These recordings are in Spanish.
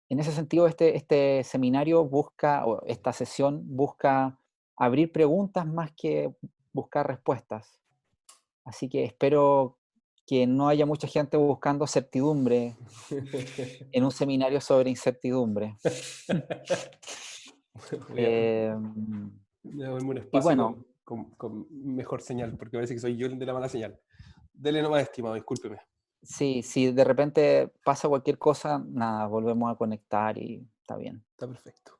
En ese sentido, este seminario busca, o esta sesión busca abrir preguntas más que buscar respuestas. Así que espero que no haya mucha gente buscando certidumbre en un seminario sobre incertidumbre. Voy a, Em, voy a darme un y espacio bueno, con mejor señal, porque parece que soy yo el de la mala señal. Dele nomás, estimado, discúlpeme. sí, si de repente pasa cualquier cosa, nada, volvemos a conectar y está bien. Está perfecto.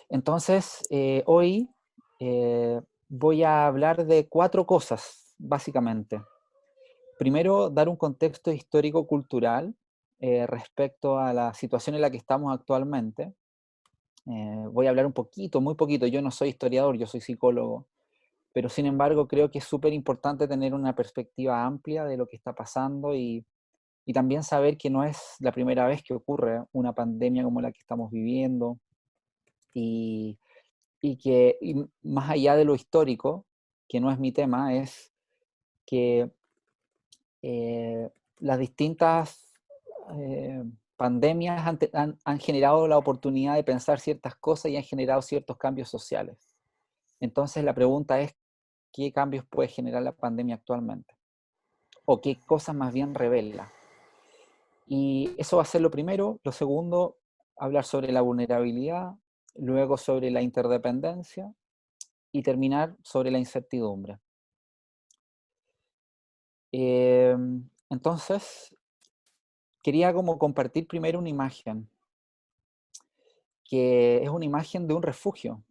Entonces, hoy voy a hablar de 4 cosas, básicamente. Primero, dar un contexto histórico-cultural respecto a la situación en la que estamos actualmente. Voy a hablar un poquito, muy poquito. Yo no soy historiador, yo soy psicólogo, pero sin embargo creo que es súper importante tener una perspectiva amplia de lo que está pasando y también saber que no es la primera vez que ocurre una pandemia como la que estamos viviendo y, y más allá de lo histórico, que no es mi tema, es que las distintas eh, pandemias han generado la oportunidad de pensar ciertas cosas y han generado ciertos cambios sociales. Entonces la pregunta es, ¿qué cambios puede generar la pandemia actualmente? ¿O qué cosas más bien revela? Y eso va a ser lo primero. Lo segundo, hablar sobre la vulnerabilidad, luego sobre la interdependencia y terminar sobre la incertidumbre. Entonces, quería como compartir primero una imagen, que es una imagen de un refugio,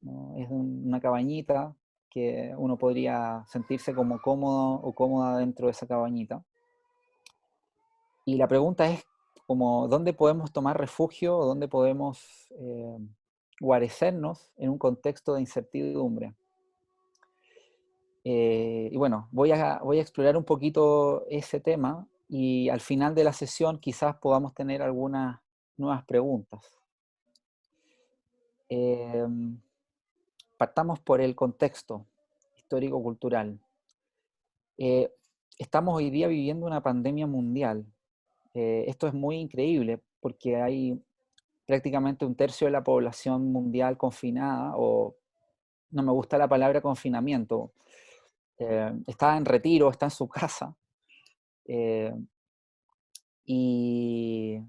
¿no? Es una cabañita que uno podría sentirse como cómodo o cómoda dentro de esa cabañita. Y la pregunta es como, ¿dónde podemos tomar refugio o dónde podemos guarecernos en un contexto de incertidumbre? Y bueno, voy a explorar un poquito ese tema y al final de la sesión quizás podamos tener algunas nuevas preguntas. Eh, Partamos por el contexto histórico-cultural. Eh, Estamos hoy día viviendo una pandemia mundial. Esto es muy increíble porque hay prácticamente un tercio de la población mundial confinada, o no me gusta la palabra confinamiento, está en retiro, está en su casa, eh, y,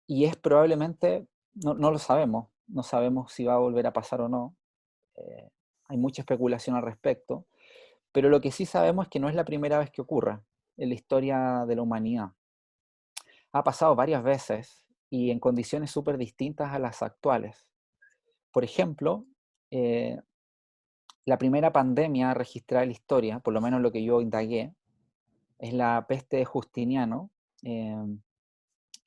y es probablemente, no lo sabemos, no sabemos si va a volver a pasar o no, eh, hay mucha especulación al respecto, pero lo que sí sabemos es que no es la primera vez que ocurra en la historia de la humanidad. Ha pasado varias veces y en condiciones súper distintas a las actuales. Por ejemplo, eh, la primera pandemia registrada en la historia, por lo menos lo que yo indagué, es la peste de Justiniano en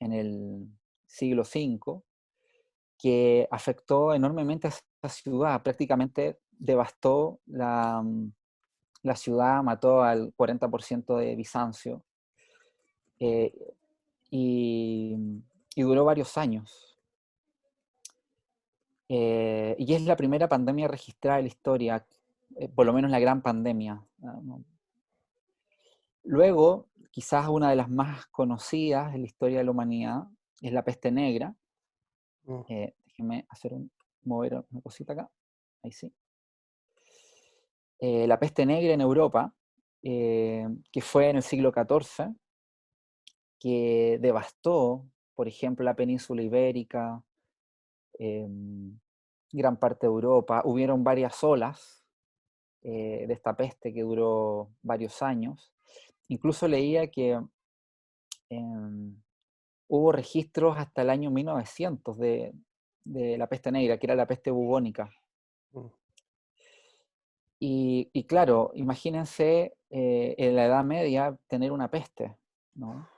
el siglo V, que afectó enormemente a esa ciudad, prácticamente devastó la ciudad, mató al 40% de Bizancio eh, y, y duró varios años. Y es la primera pandemia registrada en la historia, por lo menos la gran pandemia. ¿No? Luego, quizás una de las más conocidas en la historia de la humanidad es la peste negra. Mm. Déjenme mover una cosita acá. Ahí sí. La peste negra en Europa, que fue en el siglo XIV, que devastó, por ejemplo, la península ibérica, eh, gran parte de Europa. Hubieron varias olas de esta peste que duró varios años. Incluso leía que eh, hubo registros hasta el año 1900 de la peste negra, que era la peste bubónica. Mm. Y claro, imagínense en la Edad Media tener una peste, ¿no?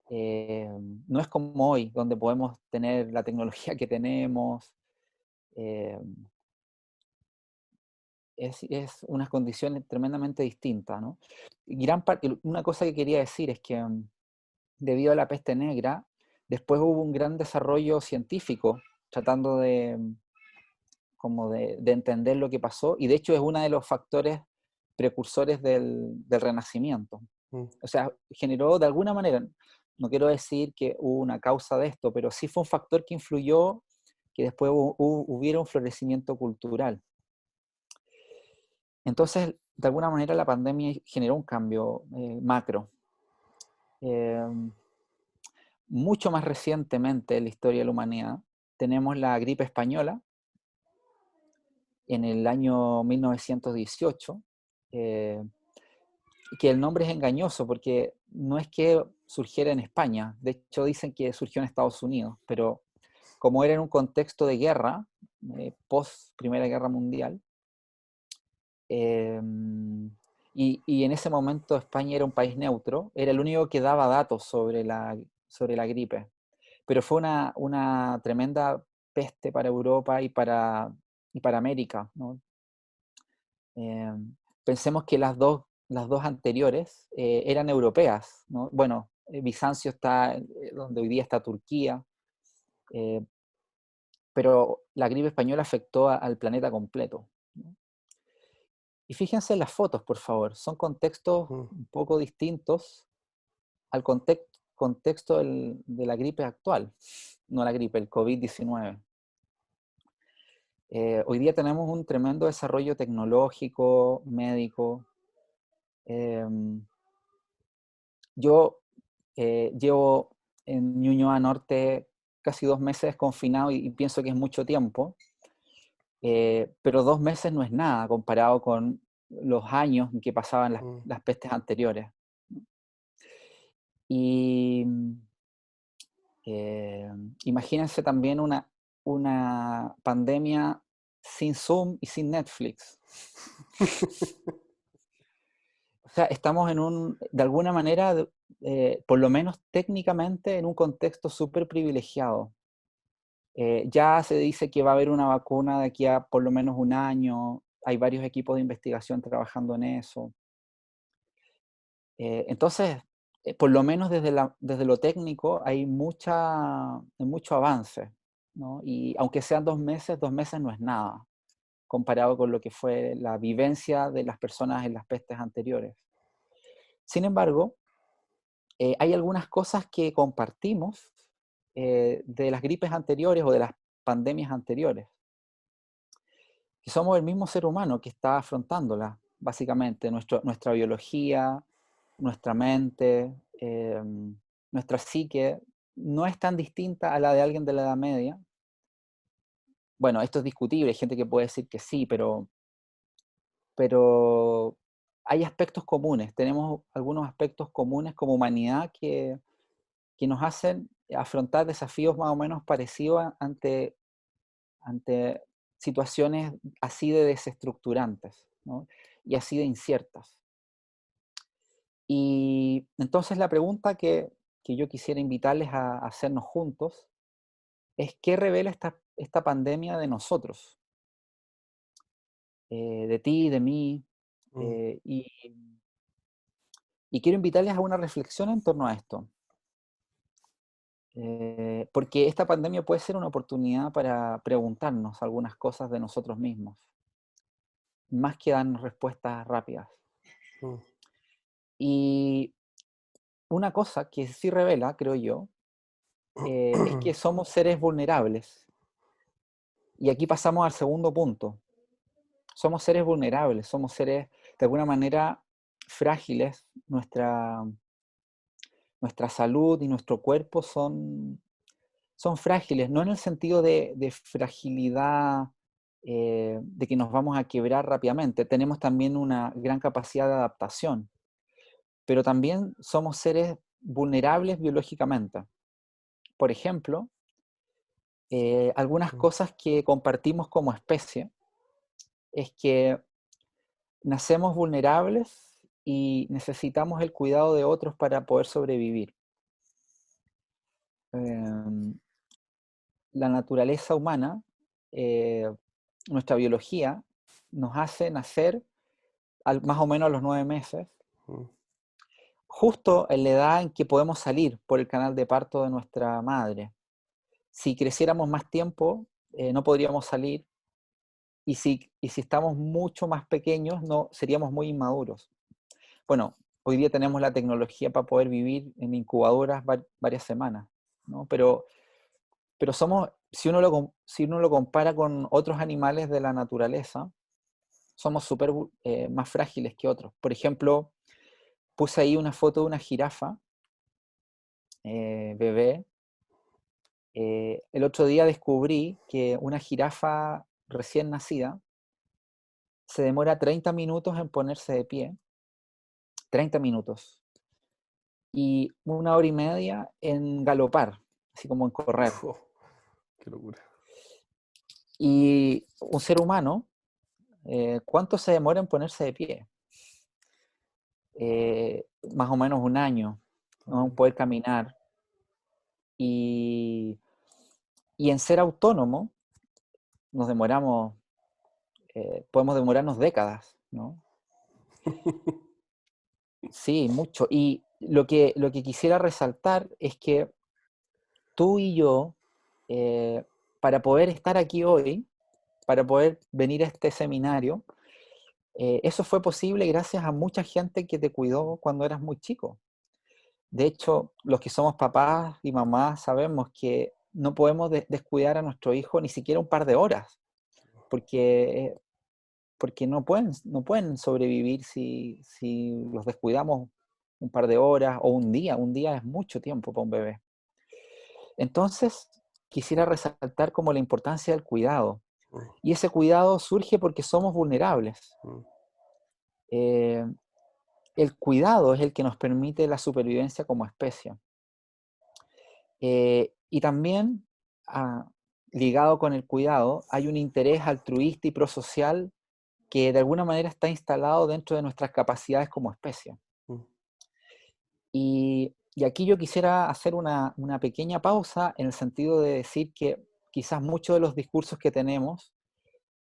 Eh, no es como hoy, donde podemos tener la tecnología que tenemos. eh, es unas condiciones tremendamente distintas, ¿no? Y gran parte, una cosa que quería decir es que debido a la peste negra, después hubo un gran desarrollo científico tratando de entender lo que pasó, y de hecho es uno de los factores precursores del Renacimiento. Mm. O sea, generó de alguna manera, no quiero decir que hubo una causa de esto, pero sí fue un factor que influyó que después hubiera un florecimiento cultural. Entonces, de alguna manera la pandemia generó un cambio macro. Eh, Mucho más recientemente en la historia de la humanidad tenemos la gripe española en el año 1918, eh, que el nombre es engañoso porque no es que surgiera en España, de hecho dicen que surgió en Estados Unidos, pero como era en un contexto de guerra, post Primera Guerra Mundial, eh, y en ese momento España era un país neutro, era el único que daba datos sobre la gripe, pero fue una tremenda peste para Europa y para América, ¿no? Eh, Pensemos que las dos anteriores eran europeas, ¿no? Bueno, Bizancio está donde hoy día está Turquía, eh, pero la gripe española afectó al planeta completo, ¿no? Y fíjense en las fotos, por favor, son contextos mm, un poco distintos al contexto de la gripe actual, no la gripe, el COVID-19. Hoy día tenemos un tremendo desarrollo tecnológico, médico. Eh, yo llevo en Ñuñoa Norte casi 2 meses confinado y pienso que es mucho tiempo, pero 2 meses no es nada comparado con los años en que pasaban mm. las pestes anteriores. Y eh, imagínense también una pandemia sin Zoom y sin Netflix. O sea, estamos de alguna manera, por lo menos técnicamente, en un contexto súper privilegiado. Ya se dice que va a haber una vacuna de aquí a por lo menos un año, hay varios equipos de investigación trabajando en eso. Entonces, por lo menos desde lo técnico hay mucho avance, ¿no? Y aunque sean 2 meses no es nada comparado con lo que fue la vivencia de las personas en las pestes anteriores. Sin embargo, hay algunas cosas que compartimos de las gripes anteriores o de las pandemias anteriores, que somos el mismo ser humano que está afrontándola, básicamente, nuestra biología, nuestra mente, nuestra psique, no es tan distinta a la de alguien de la Edad Media. Bueno, esto es discutible, hay gente que puede decir que sí, pero hay aspectos comunes, tenemos algunos aspectos comunes como humanidad que nos hacen afrontar desafíos más o menos parecidos ante situaciones así de desestructurantes, ¿no? Y así de inciertas. Y entonces la pregunta que yo quisiera invitarles a hacernos juntos es ¿qué revela esta pandemia de nosotros? De ti, de mí, Mm, eh, y, y quiero invitarles a una reflexión en torno a esto. Porque esta pandemia puede ser una oportunidad para preguntarnos algunas cosas de nosotros mismos, más que darnos respuestas rápidas. mm, Y una cosa que sí revela, creo yo, es que somos seres vulnerables. Y aquí pasamos al segundo punto. Somos seres vulnerables, somos seres de alguna manera frágiles. Nuestra salud y nuestro cuerpo son frágiles, no en el sentido de fragilidad, de que nos vamos a quebrar rápidamente. Tenemos también una gran capacidad de adaptación, pero también somos seres vulnerables biológicamente. Por ejemplo, algunas mm, cosas que compartimos como especie es que nacemos vulnerables y necesitamos el cuidado de otros para poder sobrevivir. Eh, la naturaleza humana, eh, nuestra biología, nos hace nacer más o menos a los 9 meses, mm, justo en la edad en que podemos salir por el canal de parto de nuestra madre. Si creciéramos más tiempo, no podríamos salir, y si estamos mucho más pequeños, no, seríamos muy inmaduros. Bueno, hoy día tenemos la tecnología para poder vivir en incubadoras varias semanas, ¿no? Pero somos, si uno lo compara con otros animales de la naturaleza, somos súper más frágiles que otros. Por ejemplo, puse ahí una foto de una jirafa bebé. El otro día descubrí que una jirafa recién nacida se demora 30 minutos en ponerse de pie, 30 minutos, y 1 hora y media en galopar, así como en correr. Oh, qué locura. Y un ser humano, ¿cuánto se demora en ponerse de pie? Más o menos 1 año, ¿no? En poder caminar. Y, y en ser autónomo, nos demoramos, podemos demorarnos décadas, ¿no? Sí, mucho. Y lo que quisiera resaltar es que tú y yo, para poder estar aquí hoy, para poder venir a este seminario, eso fue posible gracias a mucha gente que te cuidó cuando eras muy chico. De hecho, los que somos papás y mamás sabemos que no podemos descuidar a nuestro hijo ni siquiera un par de horas, porque, porque no pueden sobrevivir si los descuidamos un par de horas o un día. Un día es mucho tiempo para un bebé. Entonces, quisiera resaltar como la importancia del cuidado. Y ese cuidado surge porque somos vulnerables. Eh, el cuidado es el que nos permite la supervivencia como especie. Y también, ah, ligado con el cuidado, hay un interés altruista y prosocial que de alguna manera está instalado dentro de nuestras capacidades como especie. Y aquí yo quisiera hacer una pequeña pausa en el sentido de decir que quizás muchos de los discursos que tenemos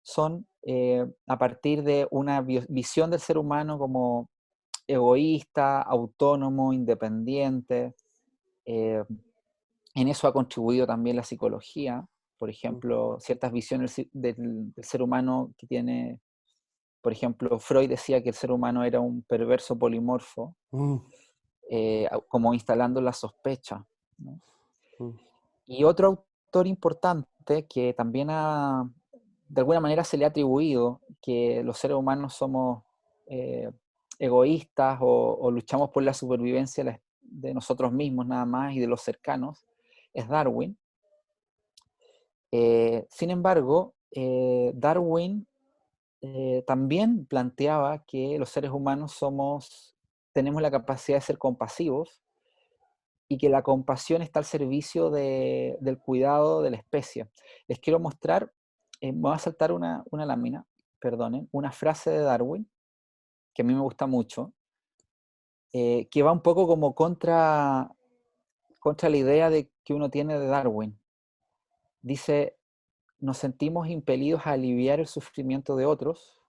son a partir de una visión del ser humano como egoísta, autónomo, independiente. eh, en eso ha contribuido también la psicología, por ejemplo, ciertas visiones del ser humano que tiene, por ejemplo, Freud decía que el ser humano era un perverso polimorfo, como instalando la sospecha, ¿no? Y otro autor importante que también de alguna manera se le ha atribuido que los seres humanos somos eh, egoístas o luchamos por la supervivencia de nosotros mismos nada más y de los cercanos, es Darwin. Sin embargo, Darwin también planteaba que los seres humanos tenemos la capacidad de ser compasivos y que la compasión está al servicio del cuidado de la especie. Les quiero mostrar, me voy a saltar una lámina, perdonen, una frase de Darwin, que a mí me gusta mucho, que va un poco como contra la idea que uno tiene de Darwin. Dice, nos sentimos impelidos a aliviar el sufrimiento de otros,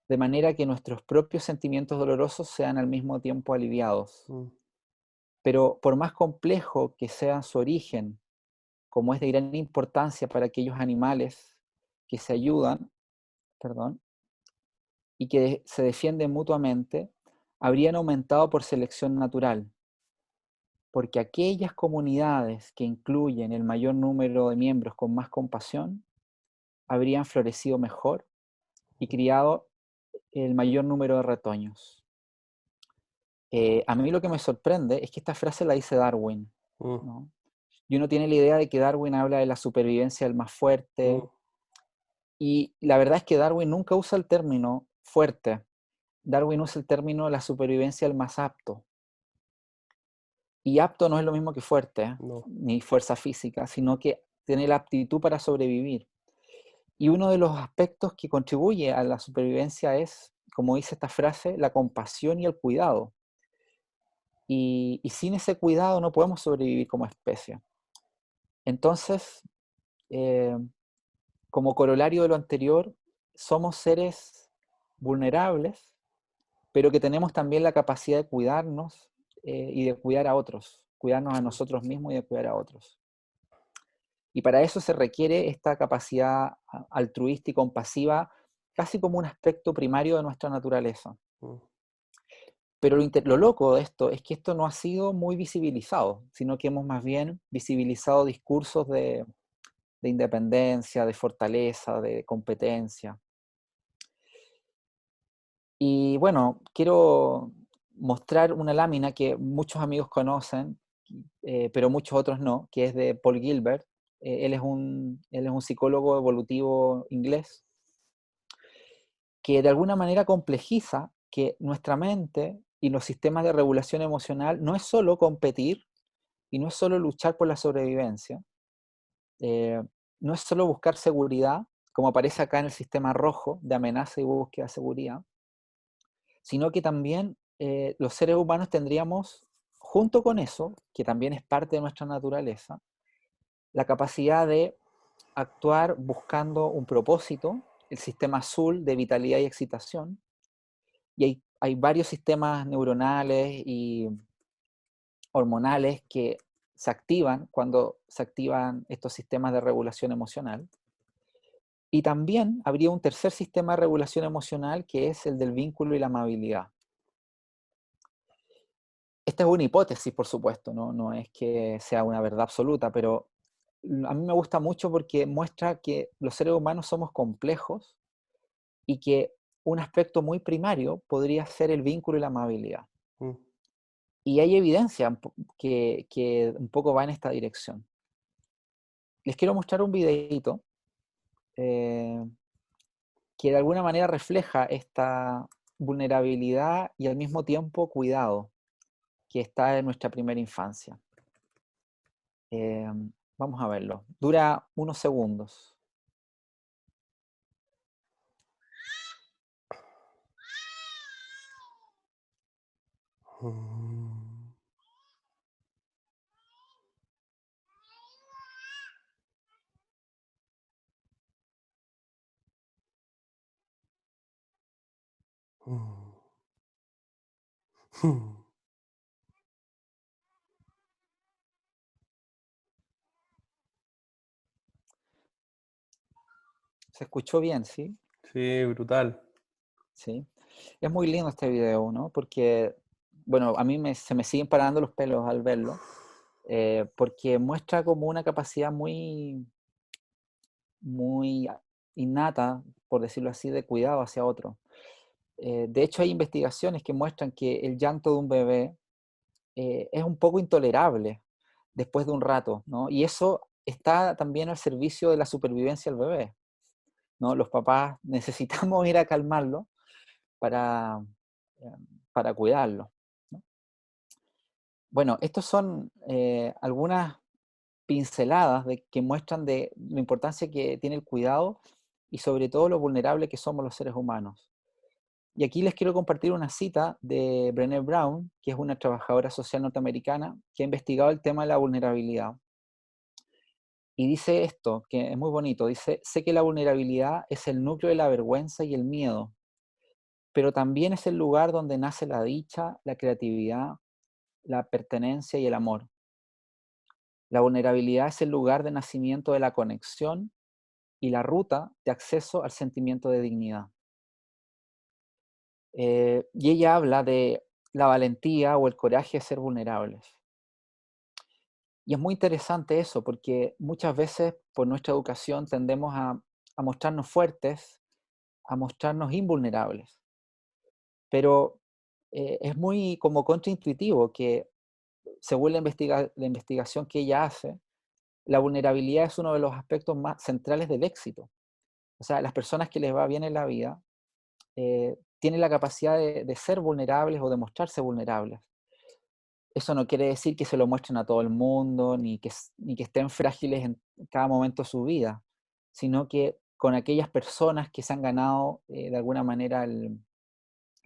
de manera que nuestros propios sentimientos dolorosos sean al mismo tiempo aliviados. Pero por más complejo que sea su origen, como es de gran importancia para aquellos animales que se ayudan, perdón, y que se defienden mutuamente, habrían aumentado por selección natural, porque aquellas comunidades que incluyen el mayor número de miembros con más compasión, habrían florecido mejor y criado el mayor número de retoños. A mí lo que me sorprende es que esta frase la dice Darwin, ¿no? Y uno tiene la idea de que Darwin habla de la supervivencia del más fuerte, y la verdad es que Darwin nunca usa el término fuerte. Darwin usa el término la supervivencia del más apto. Y apto no es lo mismo que fuerte, No. ni fuerza física, sino que tiene la aptitud para sobrevivir. Y uno de los aspectos que contribuye a la supervivencia es, como dice esta frase, la compasión y el cuidado. Y sin ese cuidado no podemos sobrevivir como especie. Entonces, eh, como corolario de lo anterior, somos seres vulnerables, pero que tenemos también la capacidad de cuidarnos y de cuidar a otros, cuidarnos a nosotros mismos y de cuidar a otros. Y para eso se requiere esta capacidad altruista y compasiva, casi como un aspecto primario de nuestra naturaleza. Pero lo loco de esto es que esto no ha sido muy visibilizado, sino que hemos más bien visibilizado discursos de independencia, de fortaleza, de competencia. Y bueno, quiero mostrar una lámina que muchos amigos conocen, pero muchos otros no, que es de Paul Gilbert. Él es un psicólogo evolutivo inglés que de alguna manera complejiza que nuestra mente y los sistemas de regulación emocional no es solo competir y no es solo luchar por la sobrevivencia, eh, no es solo buscar seguridad, como aparece acá en el sistema rojo de amenaza y búsqueda de seguridad, sino que también los seres humanos tendríamos, junto con eso, que también es parte de nuestra naturaleza, la capacidad de actuar buscando un propósito, el sistema azul de vitalidad y excitación, y hay varios sistemas neuronales y hormonales que se activan cuando se activan estos sistemas de regulación emocional. Y también habría un tercer sistema de regulación emocional que es el del vínculo y la amabilidad. Esta es una hipótesis, por supuesto, no es que sea una verdad absoluta, pero a mí me gusta mucho porque muestra que los seres humanos somos complejos y que un aspecto muy primario podría ser el vínculo y la amabilidad. Mm. Y hay evidencia que un poco va en esta dirección. Les quiero mostrar un videito eh, que de alguna manera refleja esta vulnerabilidad y al mismo tiempo cuidado que está en nuestra primera infancia. Eh, Vamos a verlo. Dura unos segundos. Mm. Mm. ¿Se escuchó bien, sí? Sí, brutal. Sí. Es muy lindo este video, ¿no? Porque, bueno, a mí se me siguen parando los pelos al verlo, porque muestra como una capacidad muy, muy innata, por decirlo así, de cuidado hacia otro. De hecho, hay investigaciones que muestran que el llanto de un bebé es un poco intolerable después de un rato, ¿no? Y eso está también al servicio de la supervivencia del bebé, ¿no? Los papás necesitamos ir a calmarlo para, eh, para cuidarlo, ¿no? Bueno, estos son algunas pinceladas que muestran de la importancia que tiene el cuidado y sobre todo lo vulnerable que somos los seres humanos. Y aquí les quiero compartir una cita de Brené Brown, que es una trabajadora social norteamericana que ha investigado el tema de la vulnerabilidad. Y dice esto, que es muy bonito, dice: sé que la vulnerabilidad es el núcleo de la vergüenza y el miedo, pero también es el lugar donde nace la dicha, la creatividad, la pertenencia y el amor. La vulnerabilidad es el lugar de nacimiento de la conexión y la ruta de acceso al sentimiento de dignidad. Y ella habla de la valentía o el coraje de ser vulnerables. Y es muy interesante eso, porque muchas veces por nuestra educación tendemos a mostrarnos fuertes, a mostrarnos invulnerables. Pero es muy como contraintuitivo que, según la investigación que ella hace, la vulnerabilidad es uno de los aspectos más centrales del éxito. O sea, las personas que les va bien en la vida tienen la capacidad de ser vulnerables o de mostrarse vulnerables. Eso no quiere decir que se lo muestren a todo el mundo, ni que estén frágiles en cada momento de su vida, sino que con aquellas personas que se han ganado de alguna manera el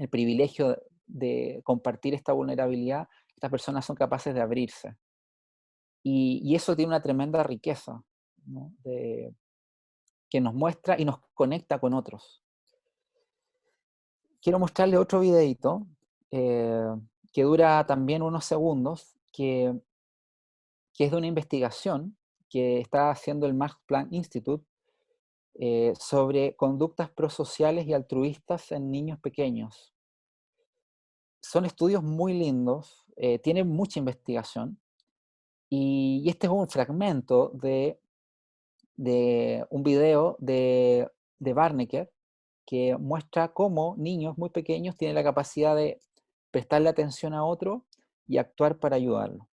privilegio de compartir esta vulnerabilidad, estas personas son capaces de abrirse. Y eso tiene una tremenda riqueza, ¿no? Que nos muestra y nos conecta con otros. Quiero mostrarle otro videito eh, que dura también unos segundos, que es de una investigación que está haciendo el Max Planck Institute sobre conductas prosociales y altruistas en niños pequeños. son estudios muy lindos, tienen mucha investigación, y este es un fragmento de un video de Barnecker que muestra cómo niños muy pequeños tienen la capacidad de prestarle atención a otro y actuar para ayudarlo.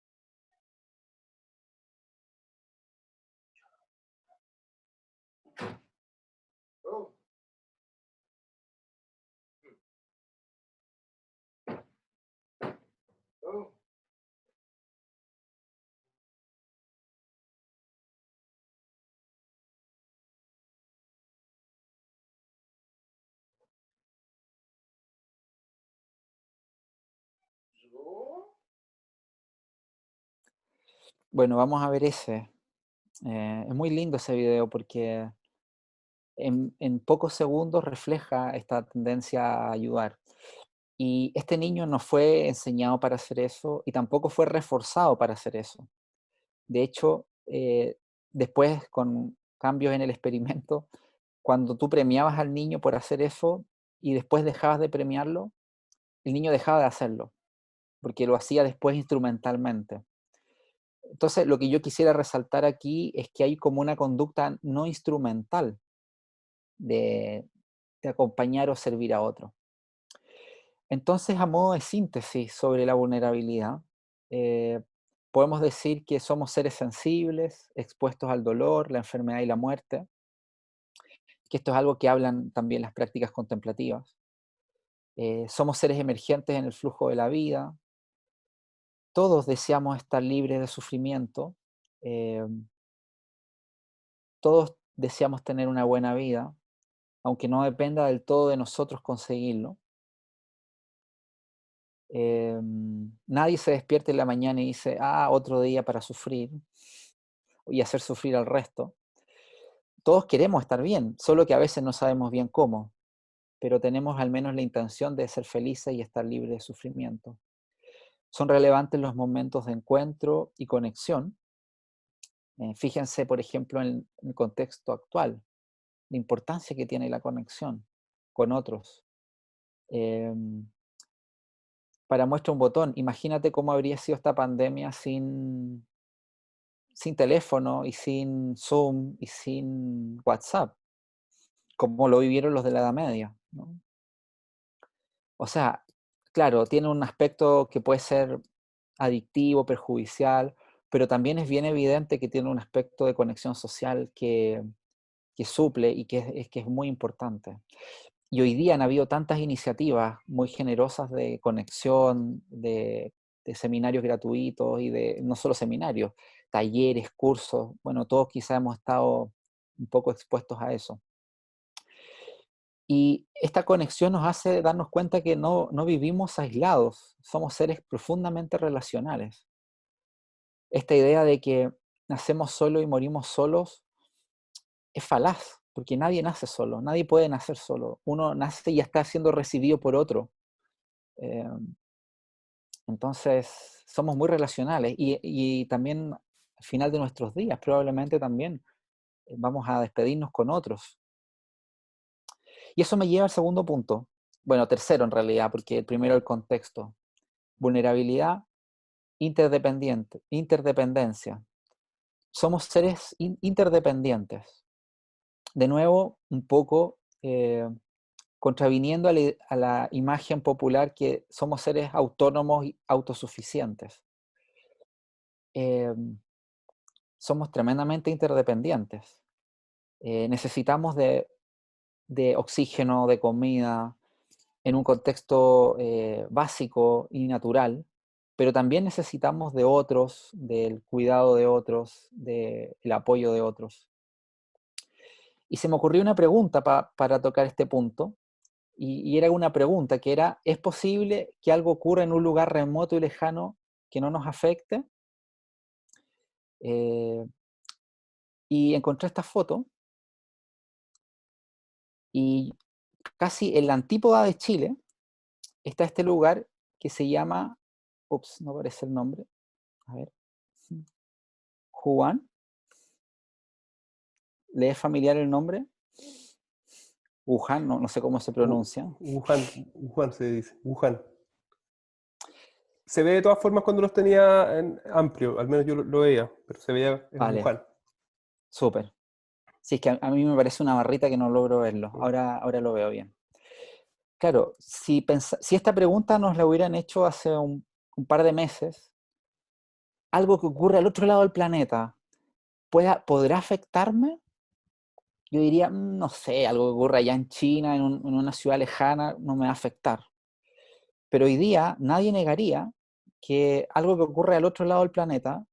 Bueno, vamos a ver ese. Es muy lindo ese video porque en pocos segundos refleja esta tendencia a ayudar. Y este niño no fue enseñado para hacer eso y tampoco fue reforzado para hacer eso. De hecho, después con cambios en el experimento, cuando tú premiabas al niño por hacer eso y después dejabas de premiarlo, el niño dejaba de hacerlo, porque lo hacía después instrumentalmente. Entonces, lo que yo quisiera resaltar aquí es que hay como una conducta no instrumental de, de acompañar o servir a otro. Entonces, a modo de síntesis sobre la vulnerabilidad, eh, podemos decir que somos seres sensibles, expuestos al dolor, la enfermedad y la muerte, que esto es algo que hablan también las prácticas contemplativas. Somos seres emergentes en el flujo de la vida, todos deseamos estar libres de sufrimiento, eh, todos deseamos tener una buena vida, aunque no dependa del todo de nosotros conseguirlo. Nadie se despierta en la mañana y dice, ah, otro día para sufrir y hacer sufrir al resto. Todos queremos estar bien, solo que a veces no sabemos bien cómo, pero tenemos al menos la intención de ser felices y estar libres de sufrimiento. Son relevantes los momentos de encuentro y conexión. Fíjense, por ejemplo, en el contexto actual, la importancia que tiene la conexión con otros. Eh, para muestra un botón, imagínate cómo habría sido esta pandemia sin teléfono y sin Zoom y sin WhatsApp, como lo vivieron los de la Edad Media, ¿no? O sea, claro, tiene un aspecto que puede ser adictivo, perjudicial, pero también es bien evidente que tiene un aspecto de conexión social que suple y que es muy importante. Y hoy día han habido tantas iniciativas muy generosas de conexión, de seminarios gratuitos y de no solo seminarios, talleres, cursos, bueno, todos quizás hemos estado un poco expuestos a eso. Y esta conexión nos hace darnos cuenta que no vivimos aislados, somos seres profundamente relacionales. Esta idea de que nacemos solos y morimos solos es falaz, porque nadie nace solo, nadie puede nacer solo. Uno nace y ya está siendo recibido por otro. Eh, entonces, somos muy relacionales y también al final de nuestros días probablemente también vamos a despedirnos con otros. Y eso me lleva al segundo punto, bueno, tercero en realidad, porque el primero el contexto. Vulnerabilidad, interdependencia. Somos seres interdependientes. De nuevo, un poco contraviniendo a la imagen popular que somos seres autónomos y autosuficientes. Eh, Somos tremendamente interdependientes. Necesitamos de oxígeno, de comida, en un contexto básico y natural, pero también necesitamos de otros, del cuidado de otros, del apoyo de otros. Y se me ocurrió una pregunta para tocar este punto, y era una pregunta que era, ¿es posible que algo ocurra en un lugar remoto y lejano que no nos afecte? Eh, y encontré esta foto, y casi en la antípoda de Chile está este lugar que se llama, ups, no aparece el nombre, a ver, Juan, ¿le es familiar el nombre? Wuhan, no sé cómo se pronuncia. Wuhan, Wuhan se dice, Wuhan. se ve de todas formas cuando los tenía en amplio, al menos yo lo veía, pero se veía en Vale, Wuhan. súper. Sí, es que a mí me parece una barrita que no logro verlo. Mm. Ahora lo veo bien. Claro, si esta pregunta nos la hubieran hecho hace un par de meses, algo que ocurre al otro lado del planeta, ¿podrá afectarme? Yo diría, no sé, algo que ocurre allá en China, en una ciudad lejana, no me va a afectar. Pero hoy día nadie negaría que algo que ocurre al otro lado del planeta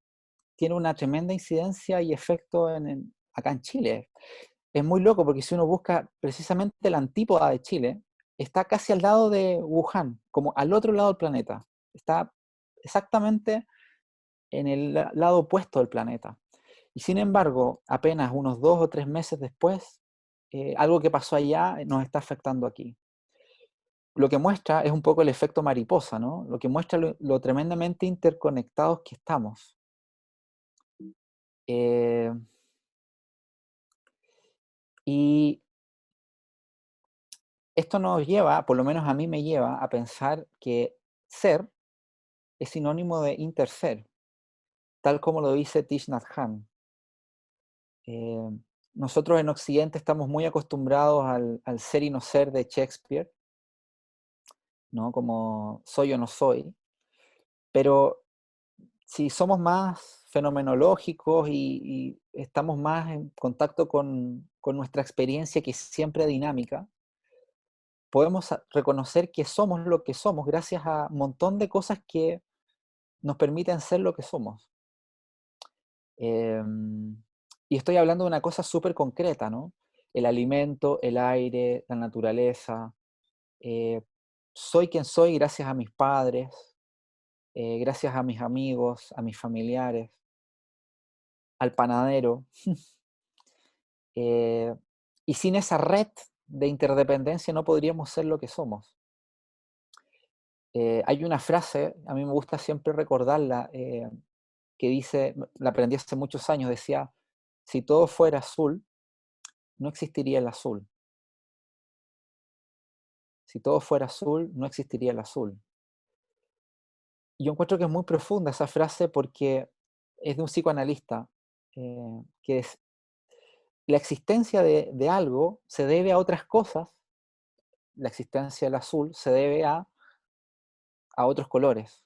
tiene una tremenda incidencia y efecto acá en Chile. Es muy loco porque si uno busca precisamente la antípoda de Chile, está casi al lado de Wuhan, como al otro lado del planeta. Está exactamente en el lado opuesto del planeta. Y sin embargo, apenas unos 2 o 3 meses después, algo que pasó allá nos está afectando aquí. Lo que muestra es un poco el efecto mariposa, ¿no? Lo que muestra lo tremendamente interconectados que estamos. Eh, y esto nos lleva, por lo menos a mí me lleva, a pensar que ser es sinónimo de interser, tal como lo dice Thich Nhat Hanh. Eh, Nosotros en Occidente estamos muy acostumbrados al ser y no ser de Shakespeare, ¿no? Como soy o no soy, pero si somos más fenomenológicos y estamos más en contacto con nuestra experiencia que es siempre dinámica, podemos reconocer que somos lo que somos gracias a un montón de cosas que nos permiten ser lo que somos. Y estoy hablando de una cosa súper concreta, ¿no? El alimento, el aire, la naturaleza. eh, Soy quien soy gracias a mis padres, gracias a mis amigos, a mis familiares, al panadero. eh, y sin esa red de interdependencia no podríamos ser lo que somos. Hay una frase, a mí me gusta siempre recordarla, que dice, la aprendí hace muchos años, decía, si todo fuera azul, no existiría el azul. Si todo fuera azul, no existiría el azul. Y yo encuentro que es muy profunda esa frase porque es de un psicoanalista, que es, la existencia de algo se debe a otras cosas, la existencia del azul se debe a otros colores,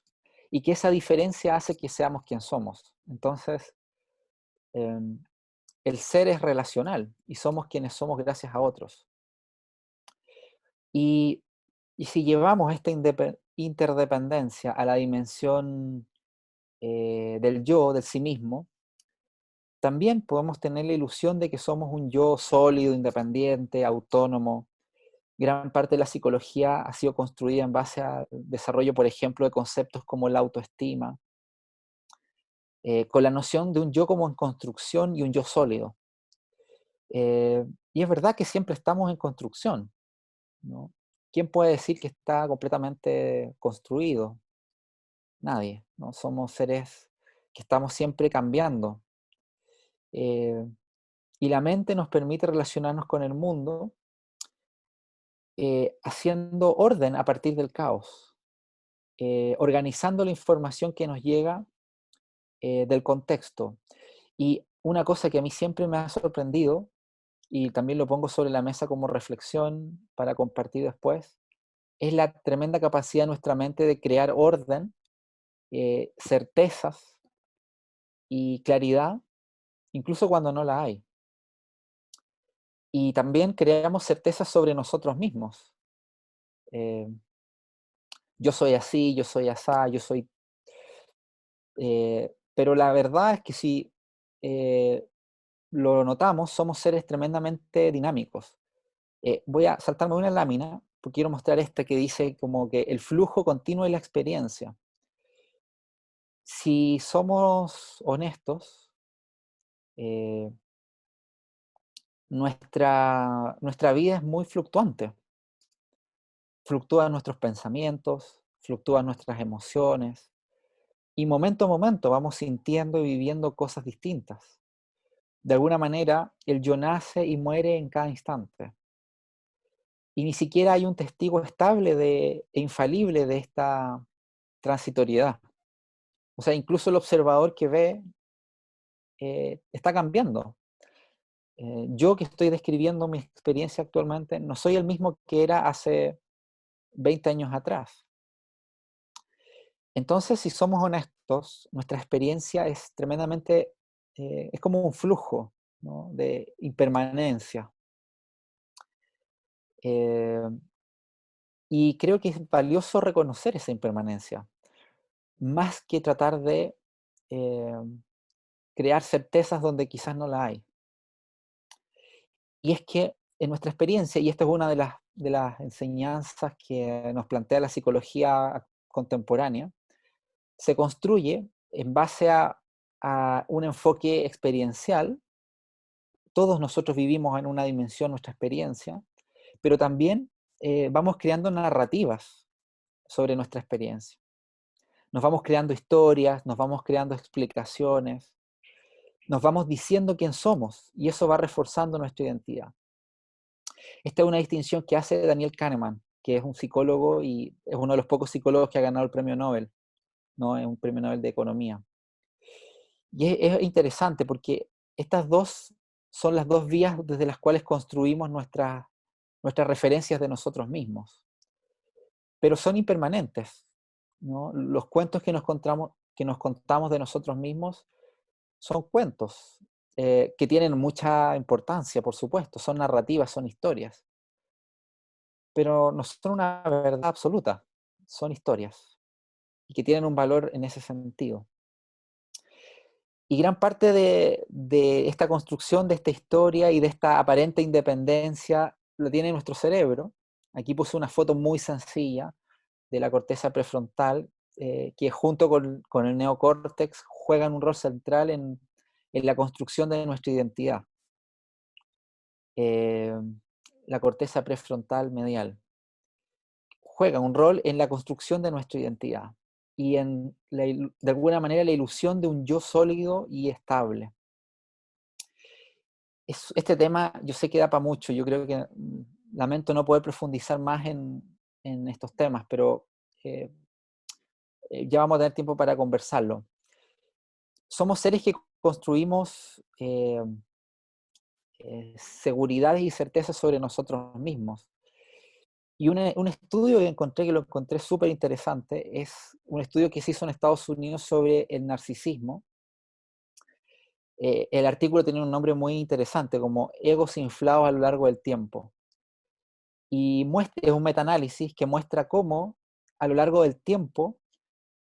y que esa diferencia hace que seamos quien somos. Entonces, eh, el ser es relacional y somos quienes somos gracias a otros. Y, y si llevamos esta interdependencia a la dimensión del yo, del sí mismo, también podemos tener la ilusión de que somos un yo sólido, independiente, autónomo. Gran parte de la psicología ha sido construida en base al desarrollo, por ejemplo, de conceptos como la autoestima, con la noción de un yo como en construcción y un yo sólido. Y es verdad que siempre estamos en construcción, ¿no? ¿Quién puede decir que está completamente construido? Nadie, ¿no? Somos seres que estamos siempre cambiando. Eh, y la mente nos permite relacionarnos con el mundo haciendo orden a partir del caos, organizando la información que nos llega del contexto. Y una cosa que a mí siempre me ha sorprendido, y también lo pongo sobre la mesa como reflexión para compartir después, es la tremenda capacidad de nuestra mente de crear orden, certezas y claridad, incluso cuando no la hay. Y también creamos certezas sobre nosotros mismos. Eh, yo soy así, yo soy asá, yo soy... pero la verdad es que si eh, lo notamos, somos seres tremendamente dinámicos. Voy a saltarme una lámina, porque quiero mostrar esta que dice como que el flujo continuo de la experiencia. Si somos honestos, eh, nuestra vida es muy fluctuante. Fluctúan nuestros pensamientos, fluctúan nuestras emociones, y momento a momento vamos sintiendo y viviendo cosas distintas. De alguna manera, el yo nace y muere en cada instante. Y ni siquiera hay un testigo estable e infalible transitoriedad. O sea, incluso el observador que ve está cambiando. Yo que estoy describiendo mi experiencia actualmente, no soy el mismo que era hace 20 años atrás. Entonces, si somos honestos, nuestra experiencia es tremendamente, es como un flujo, ¿no?, de impermanencia. Eh, y creo que es valioso reconocer esa impermanencia, más que tratar de eh, crear certezas donde quizás no la hay. Y es que en nuestra experiencia, y esta es una de las enseñanzas que nos plantea la psicología contemporánea, se construye en base a un enfoque experiencial. Todos nosotros vivimos en una dimensión nuestra experiencia, pero también vamos creando narrativas sobre nuestra experiencia. Nos vamos creando historias, nos vamos creando explicaciones, nos vamos diciendo quién somos y eso va reforzando nuestra identidad. Esta es una distinción que hace Daniel Kahneman, que es un psicólogo y es uno de los pocos psicólogos que ha ganado el premio Nobel, ¿no? Es un premio Nobel de Economía. Y es interesante porque estas dos son las dos vías desde las cuales construimos nuestras referencias de nosotros mismos, pero son impermanentes, ¿no? Los cuentos que nos contamos de nosotros mismos son cuentos que tienen mucha importancia, por supuesto, son narrativas, son historias, pero no son una verdad absoluta, son historias y que tienen un valor en ese sentido. Y gran parte de esta construcción, de esta historia y de esta aparente independencia lo tiene nuestro cerebro. Aquí puse una foto muy sencilla de la corteza prefrontal, que junto con el neocórtex juegan un rol central en la construcción de nuestra identidad. Eh, la corteza prefrontal medial juega un rol en la construcción de nuestra identidad y en de alguna manera la ilusión de un yo sólido y estable. Este tema yo sé que da para mucho, yo creo que lamento no poder profundizar más en estos temas, pero eh, ya vamos a tener tiempo para conversarlo. Somos seres que construimos seguridades y certezas sobre nosotros mismos. Y un estudio que encontré, que lo encontré súper interesante, es un estudio que se hizo en Estados Unidos sobre el narcisismo. El artículo tenía un nombre muy interesante, como Egos inflados a lo largo del tiempo. Y es un metaanálisis que muestra cómo a lo largo del tiempo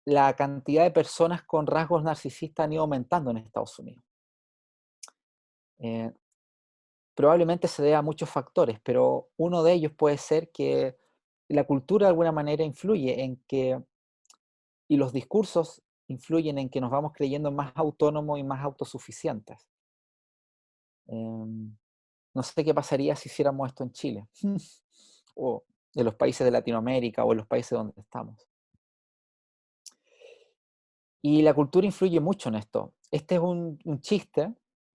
la cantidad de personas con rasgos narcisistas han ido aumentando en Estados Unidos. Eh, Probablemente se debe a muchos factores, pero uno de ellos puede ser que la cultura de alguna manera influye en que, y los discursos influyen en que nos vamos creyendo más autónomos y más autosuficientes. No sé qué pasaría si hiciéramos esto en Chile, o en los países de Latinoamérica, o en los países donde estamos. Y la cultura influye mucho en esto. Este es un chiste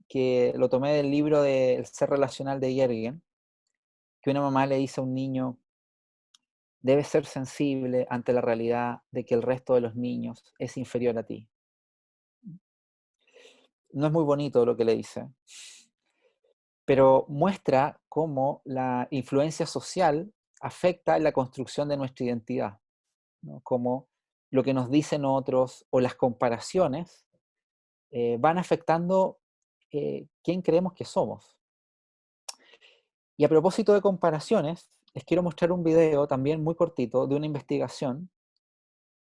que lo tomé del libro de El ser relacional de Yergin, que una mamá le dice a un niño: debes ser sensible ante la realidad de que el resto de los niños es inferior a ti. No es muy bonito lo que le dice, pero muestra cómo la influencia social afecta la construcción de nuestra identidad, ¿no? Cómo lo que nos dicen otros o las comparaciones van afectando quién creemos que somos. Y a propósito de comparaciones, les quiero mostrar un video también muy cortito de una investigación